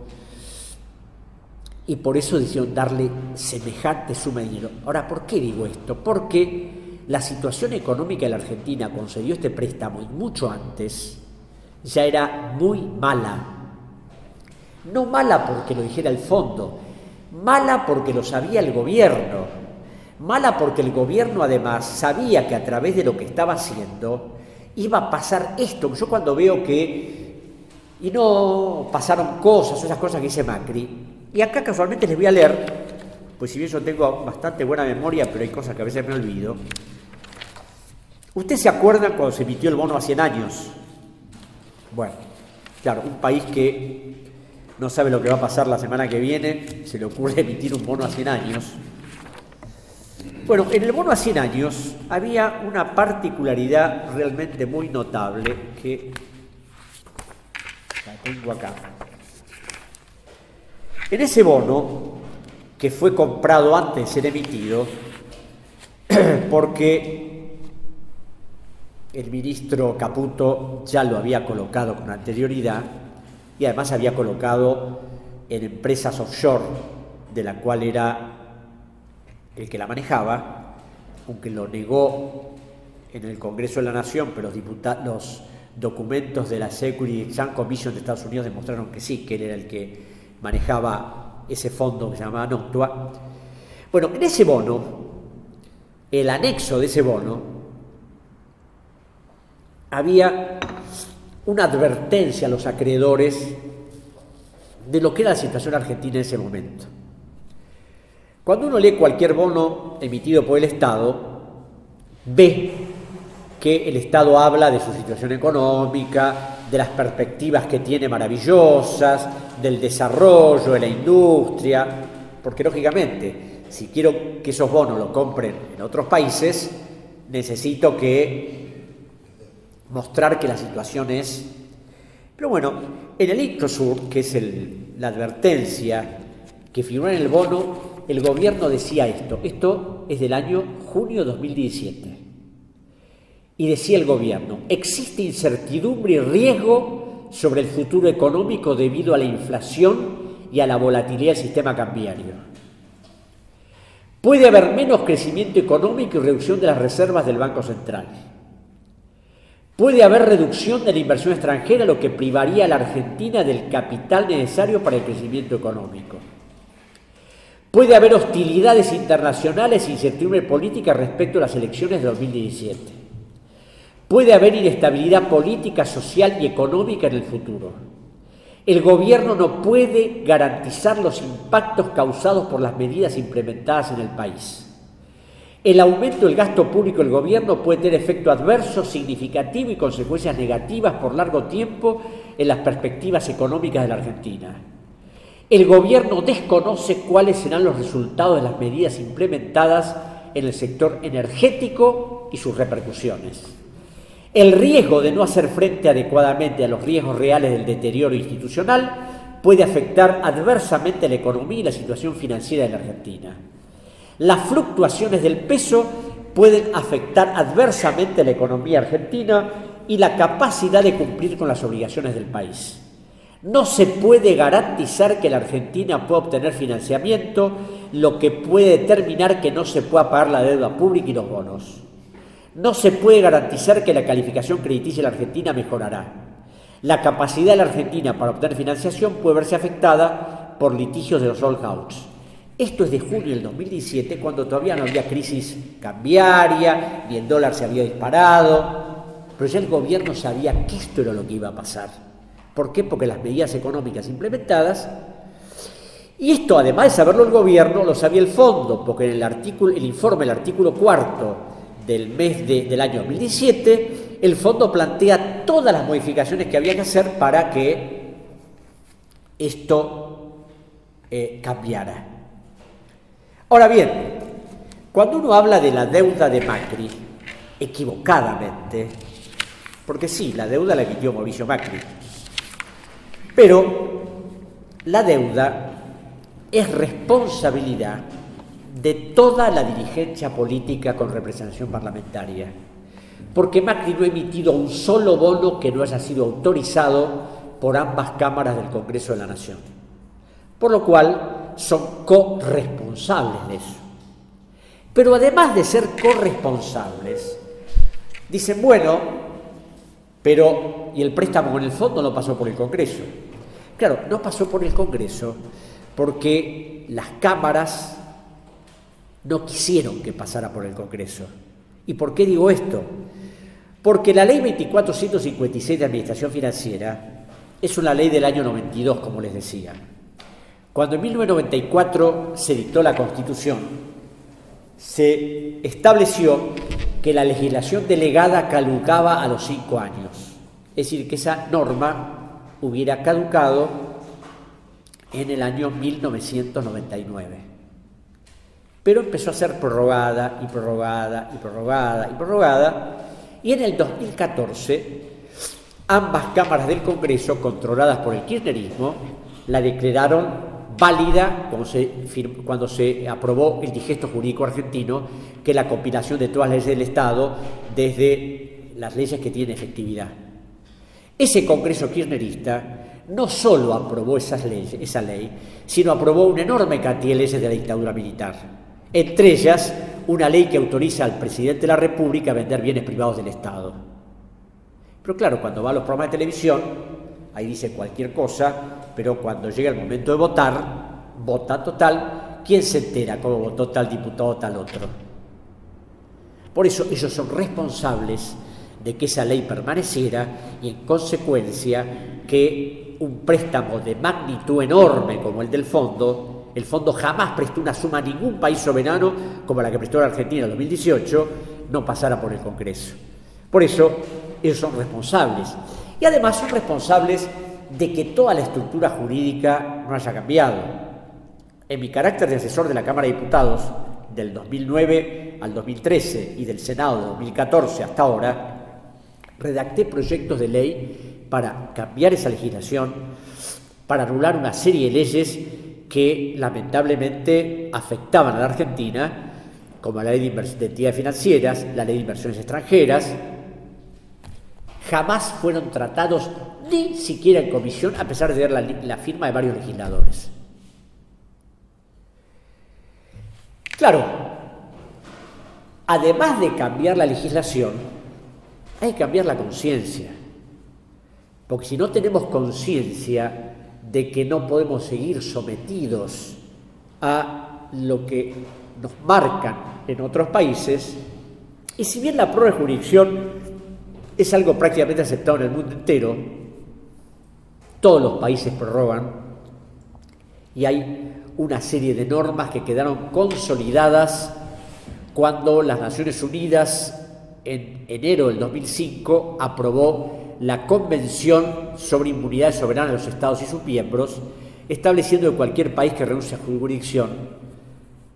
y por eso decidieron darle semejante suma de dinero. Ahora, ¿por qué digo esto? Porque la situación económica de la Argentina, cuando se dio este préstamo y mucho antes, ya era muy mala. No mala porque lo dijera el fondo, mala porque lo sabía el gobierno, mala porque el gobierno además sabía que a través de lo que estaba haciendo iba a pasar esto. Yo cuando veo que, y no pasaron cosas, esas cosas que dice Macri, y acá casualmente les voy a leer, pues si bien yo tengo bastante buena memoria, pero hay cosas que a veces me olvido. ¿Ustedes se acuerdan cuando se emitió el bono a 100 años? Bueno, claro, un país que no sabe lo que va a pasar la semana que viene, se le ocurre emitir un bono a 100 años. Bueno, en el bono a 100 años había una particularidad realmente muy notable que la tengo acá. En ese bono, que fue comprado antes de ser emitido, porque el ministro Caputo ya lo había colocado con anterioridad y además había colocado en empresas offshore, de la cual era el que la manejaba, aunque lo negó en el Congreso de la Nación, pero los documentos de la Security Exchange Commission de Estados Unidos demostraron que sí, que él era el que manejaba ese fondo que se llamaba Noctua. Bueno, en ese bono, el anexo de ese bono, había una advertencia a los acreedores de lo que era la situación argentina en ese momento. Cuando uno lee cualquier bono emitido por el Estado, ve que el Estado habla de su situación económica, de las perspectivas que tiene maravillosas, del desarrollo de la industria, porque lógicamente, si quiero que esos bonos los compren en otros países, necesito mostrar que la situación es... Pero bueno, en el Inclosur, que es la advertencia que figura en el bono, el gobierno decía esto es del año junio de 2017, y decía el gobierno: existe incertidumbre y riesgo sobre el futuro económico debido a la inflación y a la volatilidad del sistema cambiario. Puede haber menos crecimiento económico y reducción de las reservas del Banco Central. Puede haber reducción de la inversión extranjera, lo que privaría a la Argentina del capital necesario para el crecimiento económico. Puede haber hostilidades internacionales e incertidumbre política respecto a las elecciones de 2017. Puede haber inestabilidad política, social y económica en el futuro. El gobierno no puede garantizar los impactos causados por las medidas implementadas en el país. El aumento del gasto público del gobierno puede tener efecto adverso, significativo y consecuencias negativas por largo tiempo en las perspectivas económicas de la Argentina. El gobierno desconoce cuáles serán los resultados de las medidas implementadas en el sector energético y sus repercusiones. El riesgo de no hacer frente adecuadamente a los riesgos reales del deterioro institucional puede afectar adversamente a la economía y la situación financiera de la Argentina. Las fluctuaciones del peso pueden afectar adversamente a la economía argentina y la capacidad de cumplir con las obligaciones del país. No se puede garantizar que la Argentina pueda obtener financiamiento, lo que puede determinar que no se pueda pagar la deuda pública y los bonos. No se puede garantizar que la calificación crediticia de la Argentina mejorará. La capacidad de la Argentina para obtener financiación puede verse afectada por litigios de los holdouts. Esto es de junio del 2017, cuando todavía no había crisis cambiaria, ni el dólar se había disparado, pero ya el gobierno sabía que esto era lo que iba a pasar. ¿Por qué? Porque las medidas económicas implementadas, y esto además de saberlo el gobierno, lo sabía el fondo, porque en el informe, el artículo 4 del mes del año 2017, el fondo plantea todas las modificaciones que había que hacer para que esto cambiara. Ahora bien, cuando uno habla de la deuda de Macri, equivocadamente, porque sí, la deuda la emitió Mauricio Macri, pero la deuda es responsabilidad de toda la dirigencia política con representación parlamentaria, porque Macri no ha emitido un solo bono que no haya sido autorizado por ambas cámaras del Congreso de la Nación, por lo cual son corresponsables de eso. Pero además de ser corresponsables, dicen, bueno, pero ¿y el préstamo en el fondo no pasó por el Congreso? Claro, no pasó por el Congreso porque las cámaras no quisieron que pasara por el Congreso. ¿Y por qué digo esto? Porque la ley 2456 de Administración Financiera es una ley del año 92, como les decía. Cuando en 1994 se dictó la Constitución, se estableció que la legislación delegada caducaba a los 5 años. Es decir, que esa norma hubiera caducado en el año 1999. pero empezó a ser prorrogada y prorrogada y prorrogada y prorrogada, y en el 2014 ambas cámaras del Congreso, controladas por el kirchnerismo, la declararon válida cuando se aprobó el digesto jurídico argentino, que es la compilación de todas las leyes del Estado, desde las leyes que tienen efectividad. Ese Congreso kirchnerista no solo aprobó esa ley, sino aprobó una enorme cantidad de leyes de la dictadura militar. Entre ellas, una ley que autoriza al presidente de la República a vender bienes privados del Estado. Pero claro, cuando va a los programas de televisión, ahí dice cualquier cosa, pero cuando llega el momento de votar, vota total. ¿Quién se entera cómo votó tal diputado o tal otro? Por eso ellos son responsables de que esa ley permaneciera y, en consecuencia, que un préstamo de magnitud enorme como el fondo jamás prestó una suma a ningún país soberano como la que prestó la Argentina en 2018, no pasara por el Congreso. Por eso ellos son responsables. Y además son responsables de que toda la estructura jurídica no haya cambiado. En mi carácter de asesor de la Cámara de Diputados, del 2009 al 2013 y del Senado de 2014 hasta ahora, redacté proyectos de ley para cambiar esa legislación, para anular una serie de leyes que lamentablemente afectaban a la Argentina, como la ley de entidades financieras, la ley de inversiones extranjeras. Jamás fueron tratados ni siquiera en comisión, a pesar de tener la firma de varios legisladores. Claro, además de cambiar la legislación, hay que cambiar la conciencia, porque si no tenemos conciencia de que no podemos seguir sometidos a lo que nos marcan en otros países, y si bien la prórroga de jurisdicción es algo prácticamente aceptado en el mundo entero, todos los países prorrogan, y hay una serie de normas que quedaron consolidadas cuando las Naciones Unidas en enero del 2005 aprobó la Convención sobre Inmunidad Soberana de los Estados y sus miembros, estableciendo que cualquier país que renuncie a jurisdicción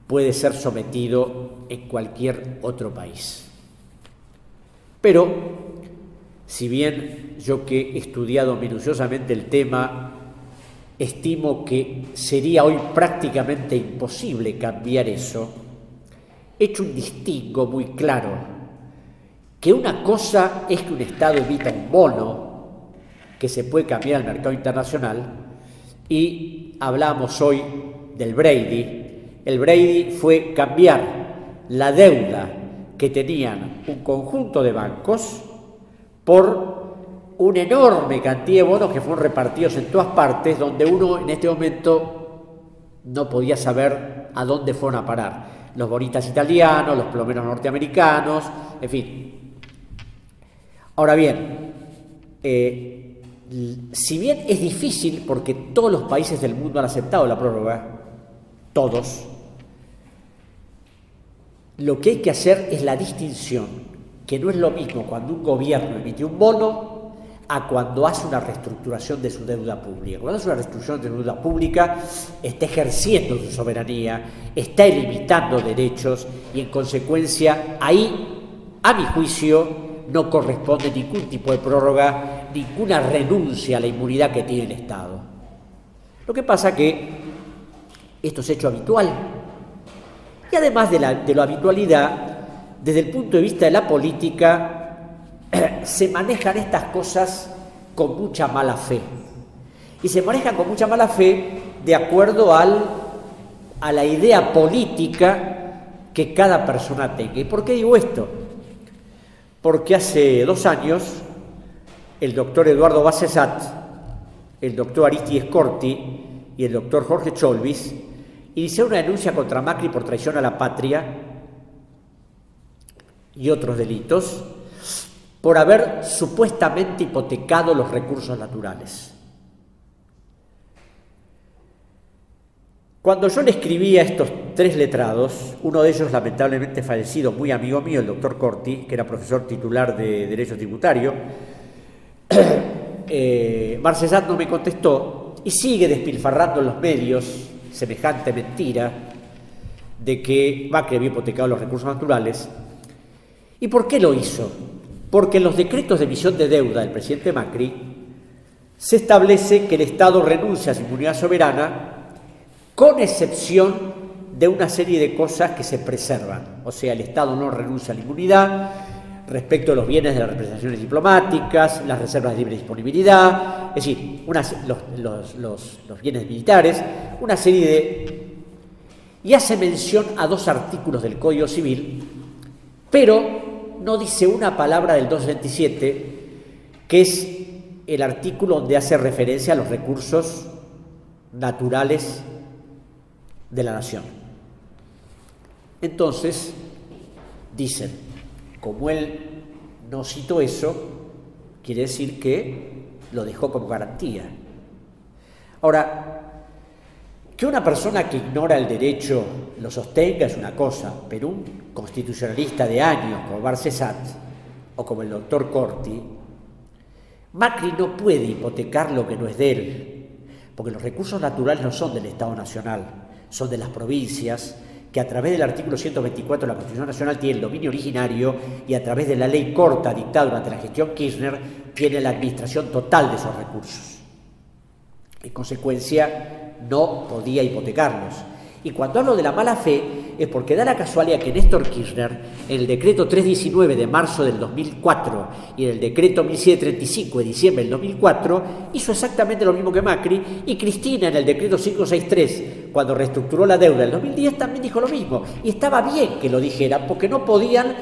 puede ser sometido en cualquier otro país. Pero, si bien yo que he estudiado minuciosamente el tema, estimo que sería hoy prácticamente imposible cambiar eso, he hecho un distingo muy claro, que una cosa es que un Estado emita un bono que se puede cambiar al mercado internacional, y hablamos hoy del Brady. El Brady fue cambiar la deuda que tenían un conjunto de bancos por una enorme cantidad de bonos que fueron repartidos en todas partes, donde uno en este momento no podía saber a dónde fueron a parar. Los bonistas italianos, los plomeros norteamericanos, en fin. Ahora bien, si bien es difícil, porque todos los países del mundo han aceptado la prórroga, todos, lo que hay que hacer es la distinción, que no es lo mismo cuando un gobierno emite un bono a cuando hace una reestructuración de su deuda pública. Cuando hace una reestructuración de su deuda pública, está ejerciendo su soberanía, está limitando derechos, y en consecuencia ahí, a mi juicio, no corresponde ningún tipo de prórroga, ninguna renuncia a la inmunidad que tiene el Estado. Lo que pasa que esto es hecho habitual, y además de la habitualidad, desde el punto de vista de la política, se manejan estas cosas con mucha mala fe. Y se manejan con mucha mala fe de acuerdo a la idea política que cada persona tenga. ¿Y por qué digo esto? Porque hace 2 años el doctor Eduardo Bacesat, el doctor Aristides Corti y el doctor Jorge Cholvis iniciaron una denuncia contra Macri por traición a la patria y otros delitos por haber supuestamente hipotecado los recursos naturales. Cuando yo le escribí a estos 3 letrados, uno de ellos lamentablemente fallecido, muy amigo mío, el doctor Corti, que era profesor titular de Derecho Tributario, Bacesat no me contestó y sigue despilfarrando en los medios semejante mentira, de que Macri había hipotecado los recursos naturales. ¿Y por qué lo hizo? Porque en los decretos de emisión de deuda del presidente Macri se establece que el Estado renuncia a su inmunidad soberana con excepción de una serie de cosas que se preservan. O sea, el Estado no renuncia a la inmunidad respecto a los bienes de las representaciones diplomáticas, las reservas de libre disponibilidad, es decir, los bienes militares, una serie de... Y hace mención a 2 artículos del Código Civil, pero no dice una palabra del 227, que es el artículo donde hace referencia a los recursos naturales de la nación. Entonces, dicen, como él no citó eso, quiere decir que lo dejó como garantía. Ahora, que una persona que ignora el derecho lo sostenga es una cosa, pero un constitucionalista de años como Barcesat o como el doctor Corti, Macri no puede hipotecar lo que no es de él, porque los recursos naturales no son del Estado Nacional, son de las provincias, que a través del artículo 124 de la Constitución Nacional tiene el dominio originario y a través de la ley corta dictada durante la gestión Kirchner tiene la administración total de esos recursos. En consecuencia, no podía hipotecarlos. Y cuando hablo de la mala fe es porque da la casualidad que Néstor Kirchner, en el decreto 319 de marzo del 2004 y en el decreto 1735 de diciembre del 2004, hizo exactamente lo mismo que Macri, y Cristina en el decreto 563, cuando reestructuró la deuda del 2010, también dijo lo mismo. Y estaba bien que lo dijeran, porque no podían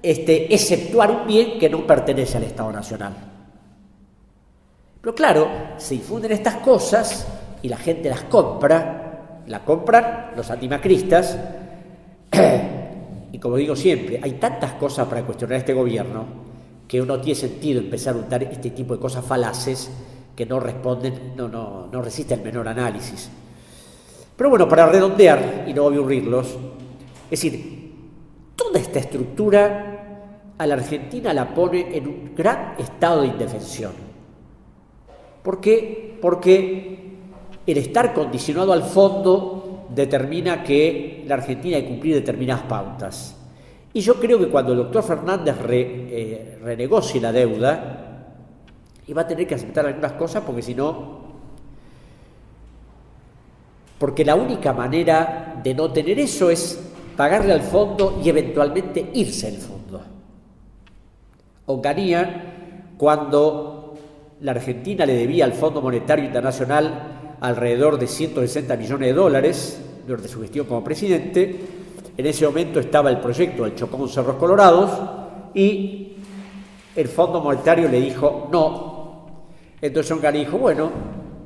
exceptuar un bien que no pertenece al Estado Nacional. Pero claro, se difunden estas cosas y la gente las compra. La compran los antimacristas y, como digo siempre, hay tantas cosas para cuestionar a este gobierno que no tiene sentido empezar a untar este tipo de cosas falaces que no responden, no resisten el menor análisis. Pero bueno, para redondear y no aburrirlos, es decir, toda esta estructura a la Argentina la pone en un gran estado de indefensión. ¿Por qué? Porque el estar condicionado al fondo determina que la Argentina hay que cumplir determinadas pautas. Y yo creo que cuando el doctor Fernández renegocie la deuda, y va a tener que aceptar algunas cosas porque si no... Porque la única manera de no tener eso es pagarle al fondo y eventualmente irse del fondo. Onganía, cuando la Argentina le debía al Fondo Monetario Internacional alrededor de 160 millones de dólares durante su gestión como presidente. En ese momento estaba el proyecto del Chocón Cerros Colorados y el Fondo Monetario le dijo no. Entonces Onganía dijo, bueno,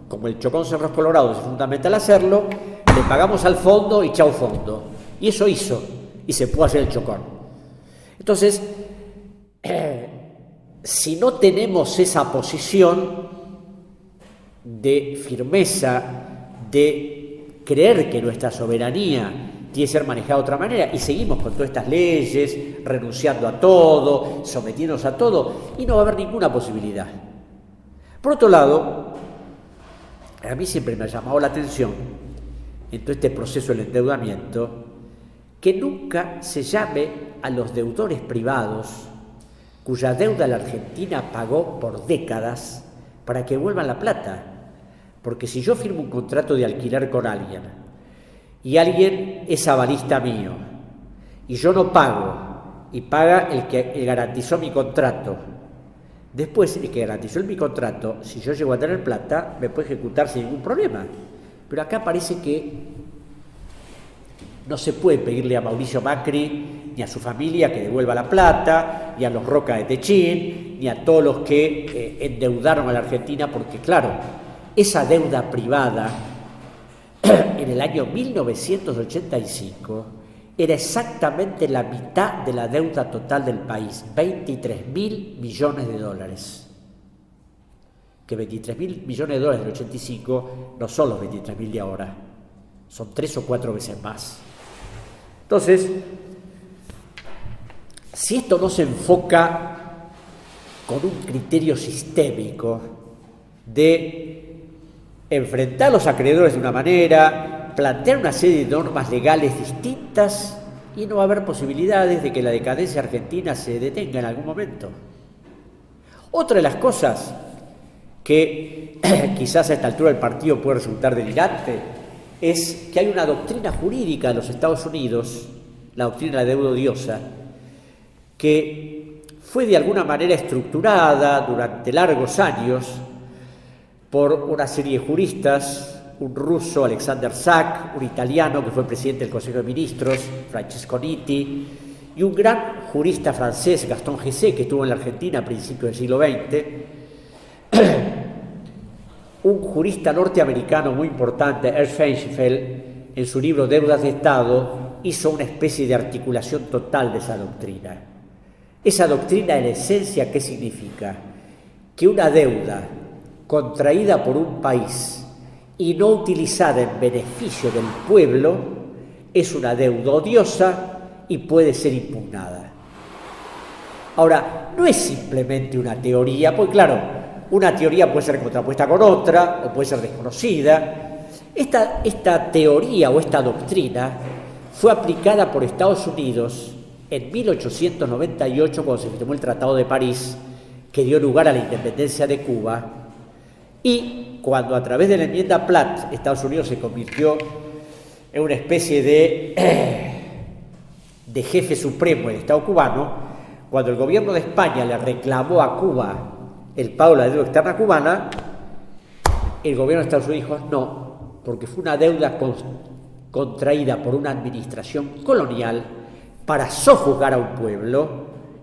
como el Chocón Cerros Colorados es fundamental hacerlo, le pagamos al fondo y chau fondo. Y eso hizo, y se pudo hacer el Chocón. Entonces, si no tenemos esa posición de firmeza, de creer que nuestra soberanía tiene que ser manejada de otra manera, y seguimos con todas estas leyes, renunciando a todo, sometiéndonos a todo, y no va a haber ninguna posibilidad. Por otro lado, a mí siempre me ha llamado la atención, en todo este proceso del endeudamiento, que nunca se llame a los deudores privados, cuya deuda la Argentina pagó por décadas, para que devuelvan la plata. Porque si yo firmo un contrato de alquiler con alguien y alguien es avalista mío y yo no pago y paga el que garantizó mi contrato, después el que garantizó mi contrato, si yo llego a tener plata, me puede ejecutar sin ningún problema. Pero acá parece que no se puede pedirle a Mauricio Macri ni a su familia que devuelva la plata, ni a los Roca de Techín, ni a todos los que endeudaron a la Argentina, porque claro, esa deuda privada en el año 1985 era exactamente la mitad de la deuda total del país, 23.000 millones de dólares. Que 23.000 millones de dólares del 85 no son los 23.000 de ahora, son 3 o 4 veces más. Entonces, si esto no se enfoca con un criterio sistémico de enfrentar a los acreedores de una manera plantear una serie de normas legales distintas y no va a haber posibilidades de que la decadencia argentina se detenga en algún momento. Otra de las cosas que quizás a esta altura del partido puede resultar delirante es que hay una doctrina jurídica de los Estados Unidos, la doctrina de la deuda odiosa, que fue de alguna manera estructurada durante largos años por una serie de juristas, un ruso, Alexander Sack, un italiano que fue presidente del Consejo de Ministros, Francesco Nitti, y un gran jurista francés, Gaston Gessé, que estuvo en la Argentina a principios del siglo XX, un jurista norteamericano muy importante, Ernst Feigenfeld, en su libro Deudas de Estado, hizo una especie de articulación total de esa doctrina. Esa doctrina, en esencia, ¿qué significa? Que una deuda contraída por un país y no utilizada en beneficio del pueblo es una deuda odiosa y puede ser impugnada. Ahora, no es simplemente una teoría, porque claro, una teoría puede ser contrapuesta con otra o puede ser desconocida. Esta teoría o esta doctrina fue aplicada por Estados Unidos en 1898 cuando se firmó el Tratado de París, que dio lugar a la independencia de Cuba, y cuando a través de la enmienda Platt Estados Unidos se convirtió en una especie de jefe supremo del Estado cubano, cuando el gobierno de España le reclamó a Cuba el pago de la deuda externa cubana, el gobierno de Estados Unidos dijo no, porque fue una deuda contraída por una administración colonial para sojuzgar a un pueblo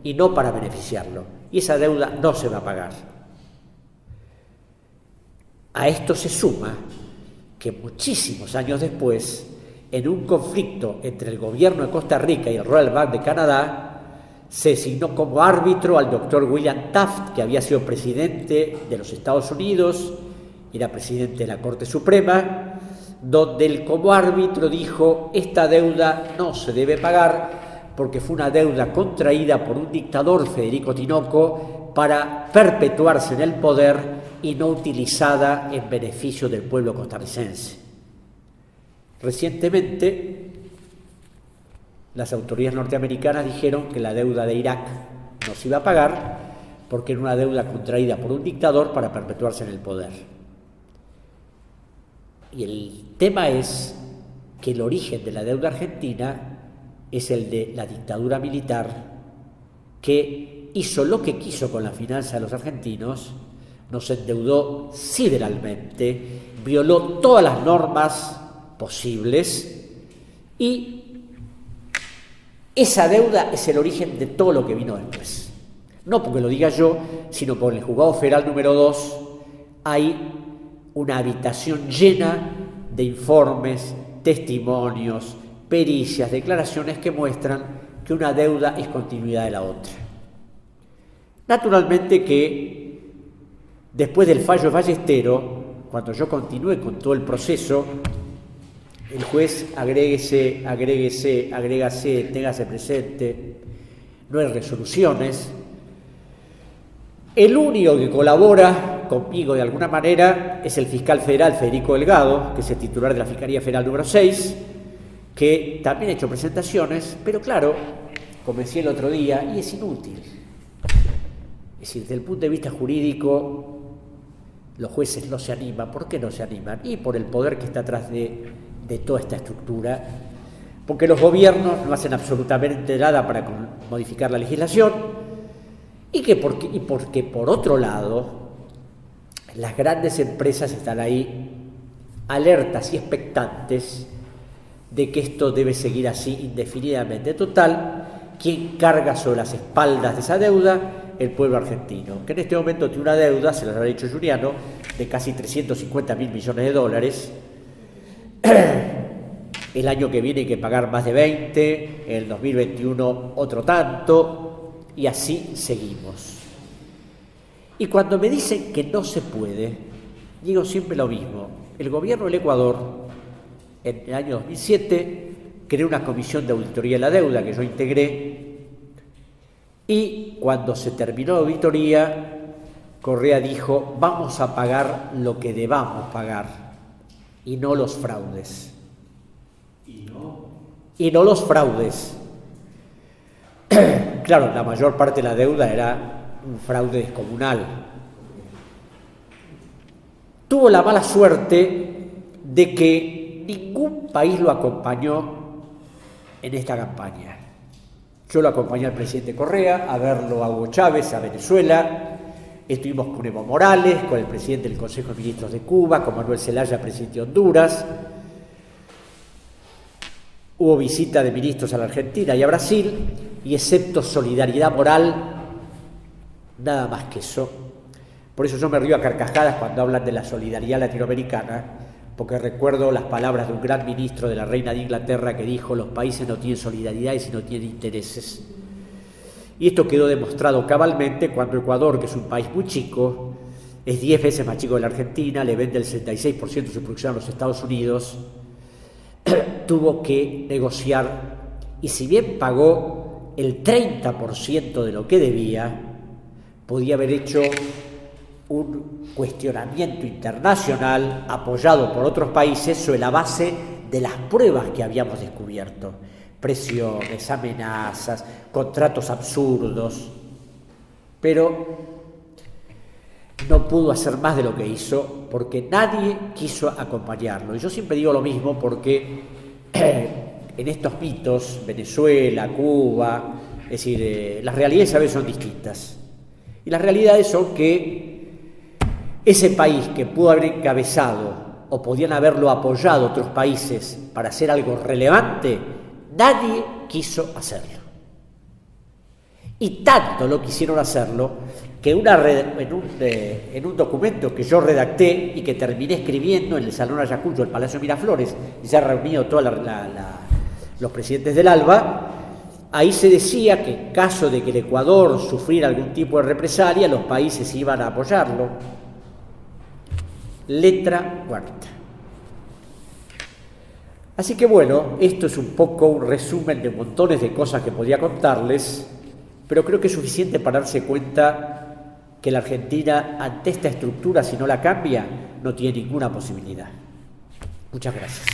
y no para beneficiarlo, y esa deuda no se va a pagar. A esto se suma que muchísimos años después, en un conflicto entre el gobierno de Costa Rica y el Royal Bank de Canadá, se designó como árbitro al doctor William Taft, que había sido presidente de los Estados Unidos, era presidente de la Corte Suprema, donde él como árbitro dijo: esta deuda no se debe pagar porque fue una deuda contraída por un dictador, Federico Tinoco, para perpetuarse en el poder y no utilizada en beneficio del pueblo costarricense. Recientemente, las autoridades norteamericanas dijeron que la deuda de Irak no se iba a pagar porque era una deuda contraída por un dictador para perpetuarse en el poder. Y el tema es que el origen de la deuda argentina es el de la dictadura militar, que hizo lo que quiso con la finanza de los argentinos, nos endeudó sideralmente, violó todas las normas posibles, y esa deuda es el origen de todo lo que vino después. No porque lo diga yo, sino porque en el Juzgado Federal número 2 hay una habitación llena de informes, testimonios, pericias, declaraciones que muestran que una deuda es continuidad de la otra. Naturalmente que después del fallo de Ballestero, cuando yo continúe con todo el proceso, el juez agrégase, téngase presente, no hay resoluciones. El único que colabora conmigo de alguna manera es el fiscal federal Federico Delgado, que es el titular de la Fiscalía Federal número 6, que también ha hecho presentaciones, pero claro, como decía el otro día, y es inútil. Es decir, desde el punto de vista jurídico, los jueces no se animan. ¿Por qué no se animan? Y por el poder que está atrás de toda esta estructura, porque los gobiernos no hacen absolutamente nada para modificar la legislación, porque por otro lado, las grandes empresas están ahí alertas y expectantes de que esto debe seguir así indefinidamente. Total, ¿quién carga sobre las espaldas de esa deuda? El pueblo argentino, que en este momento tiene una deuda, se lo habrá dicho Juliano, de casi 350.000 millones de dólares. El año que viene hay que pagar más de 20, en el 2021 otro tanto, y así seguimos. Y cuando me dicen que no se puede, digo siempre lo mismo. El gobierno del Ecuador, en el año 2007, creó una comisión de auditoría de la deuda que yo integré, y cuando se terminó la auditoría, Correa dijo: vamos a pagar lo que debamos pagar y no los fraudes. y no los fraudes. Claro, la mayor parte de la deuda era un fraude descomunal. Tuvo la mala suerte de que ningún país lo acompañó en esta campaña. Yo lo acompañé al presidente Correa, a verlo a Hugo Chávez, a Venezuela. Estuvimos con Evo Morales, con el presidente del Consejo de Ministros de Cuba, con Manuel Zelaya, presidente de Honduras. Hubo visita de ministros a la Argentina y a Brasil, y excepto solidaridad moral, nada más que eso. Por eso yo me río a carcajadas cuando hablan de la solidaridad latinoamericana, porque recuerdo las palabras de un gran ministro de la reina de Inglaterra que dijo: los países no tienen solidaridad y no tienen intereses. Y esto quedó demostrado cabalmente cuando Ecuador, que es un país muy chico, es 10 veces más chico que la Argentina, le vende el 66% de su producción a los Estados Unidos, tuvo que negociar, y si bien pagó el 30% de lo que debía, podía haber hecho un cuestionamiento internacional apoyado por otros países sobre la base de las pruebas que habíamos descubierto: presiones, amenazas, contratos absurdos. Pero no pudo hacer más de lo que hizo porque nadie quiso acompañarlo. Y yo siempre digo lo mismo porque en estos mitos, Venezuela, Cuba, es decir, las realidades a veces son distintas. Y las realidades son que ese país que pudo haber encabezado o podían haberlo apoyado otros países para hacer algo relevante, nadie quiso hacerlo. Y tanto lo quisieron hacerlo que en un documento que yo redacté y que terminé escribiendo en el Salón Ayacucho del Palacio Miraflores, y se han reunido todos los presidentes del ALBA, ahí se decía que en caso de que el Ecuador sufriera algún tipo de represalia, los países iban a apoyarlo. Letra cuarta. Así que bueno, esto es un poco un resumen de montones de cosas que podía contarles, pero creo que es suficiente para darse cuenta que la Argentina, ante esta estructura, si no la cambia, no tiene ninguna posibilidad. Muchas gracias.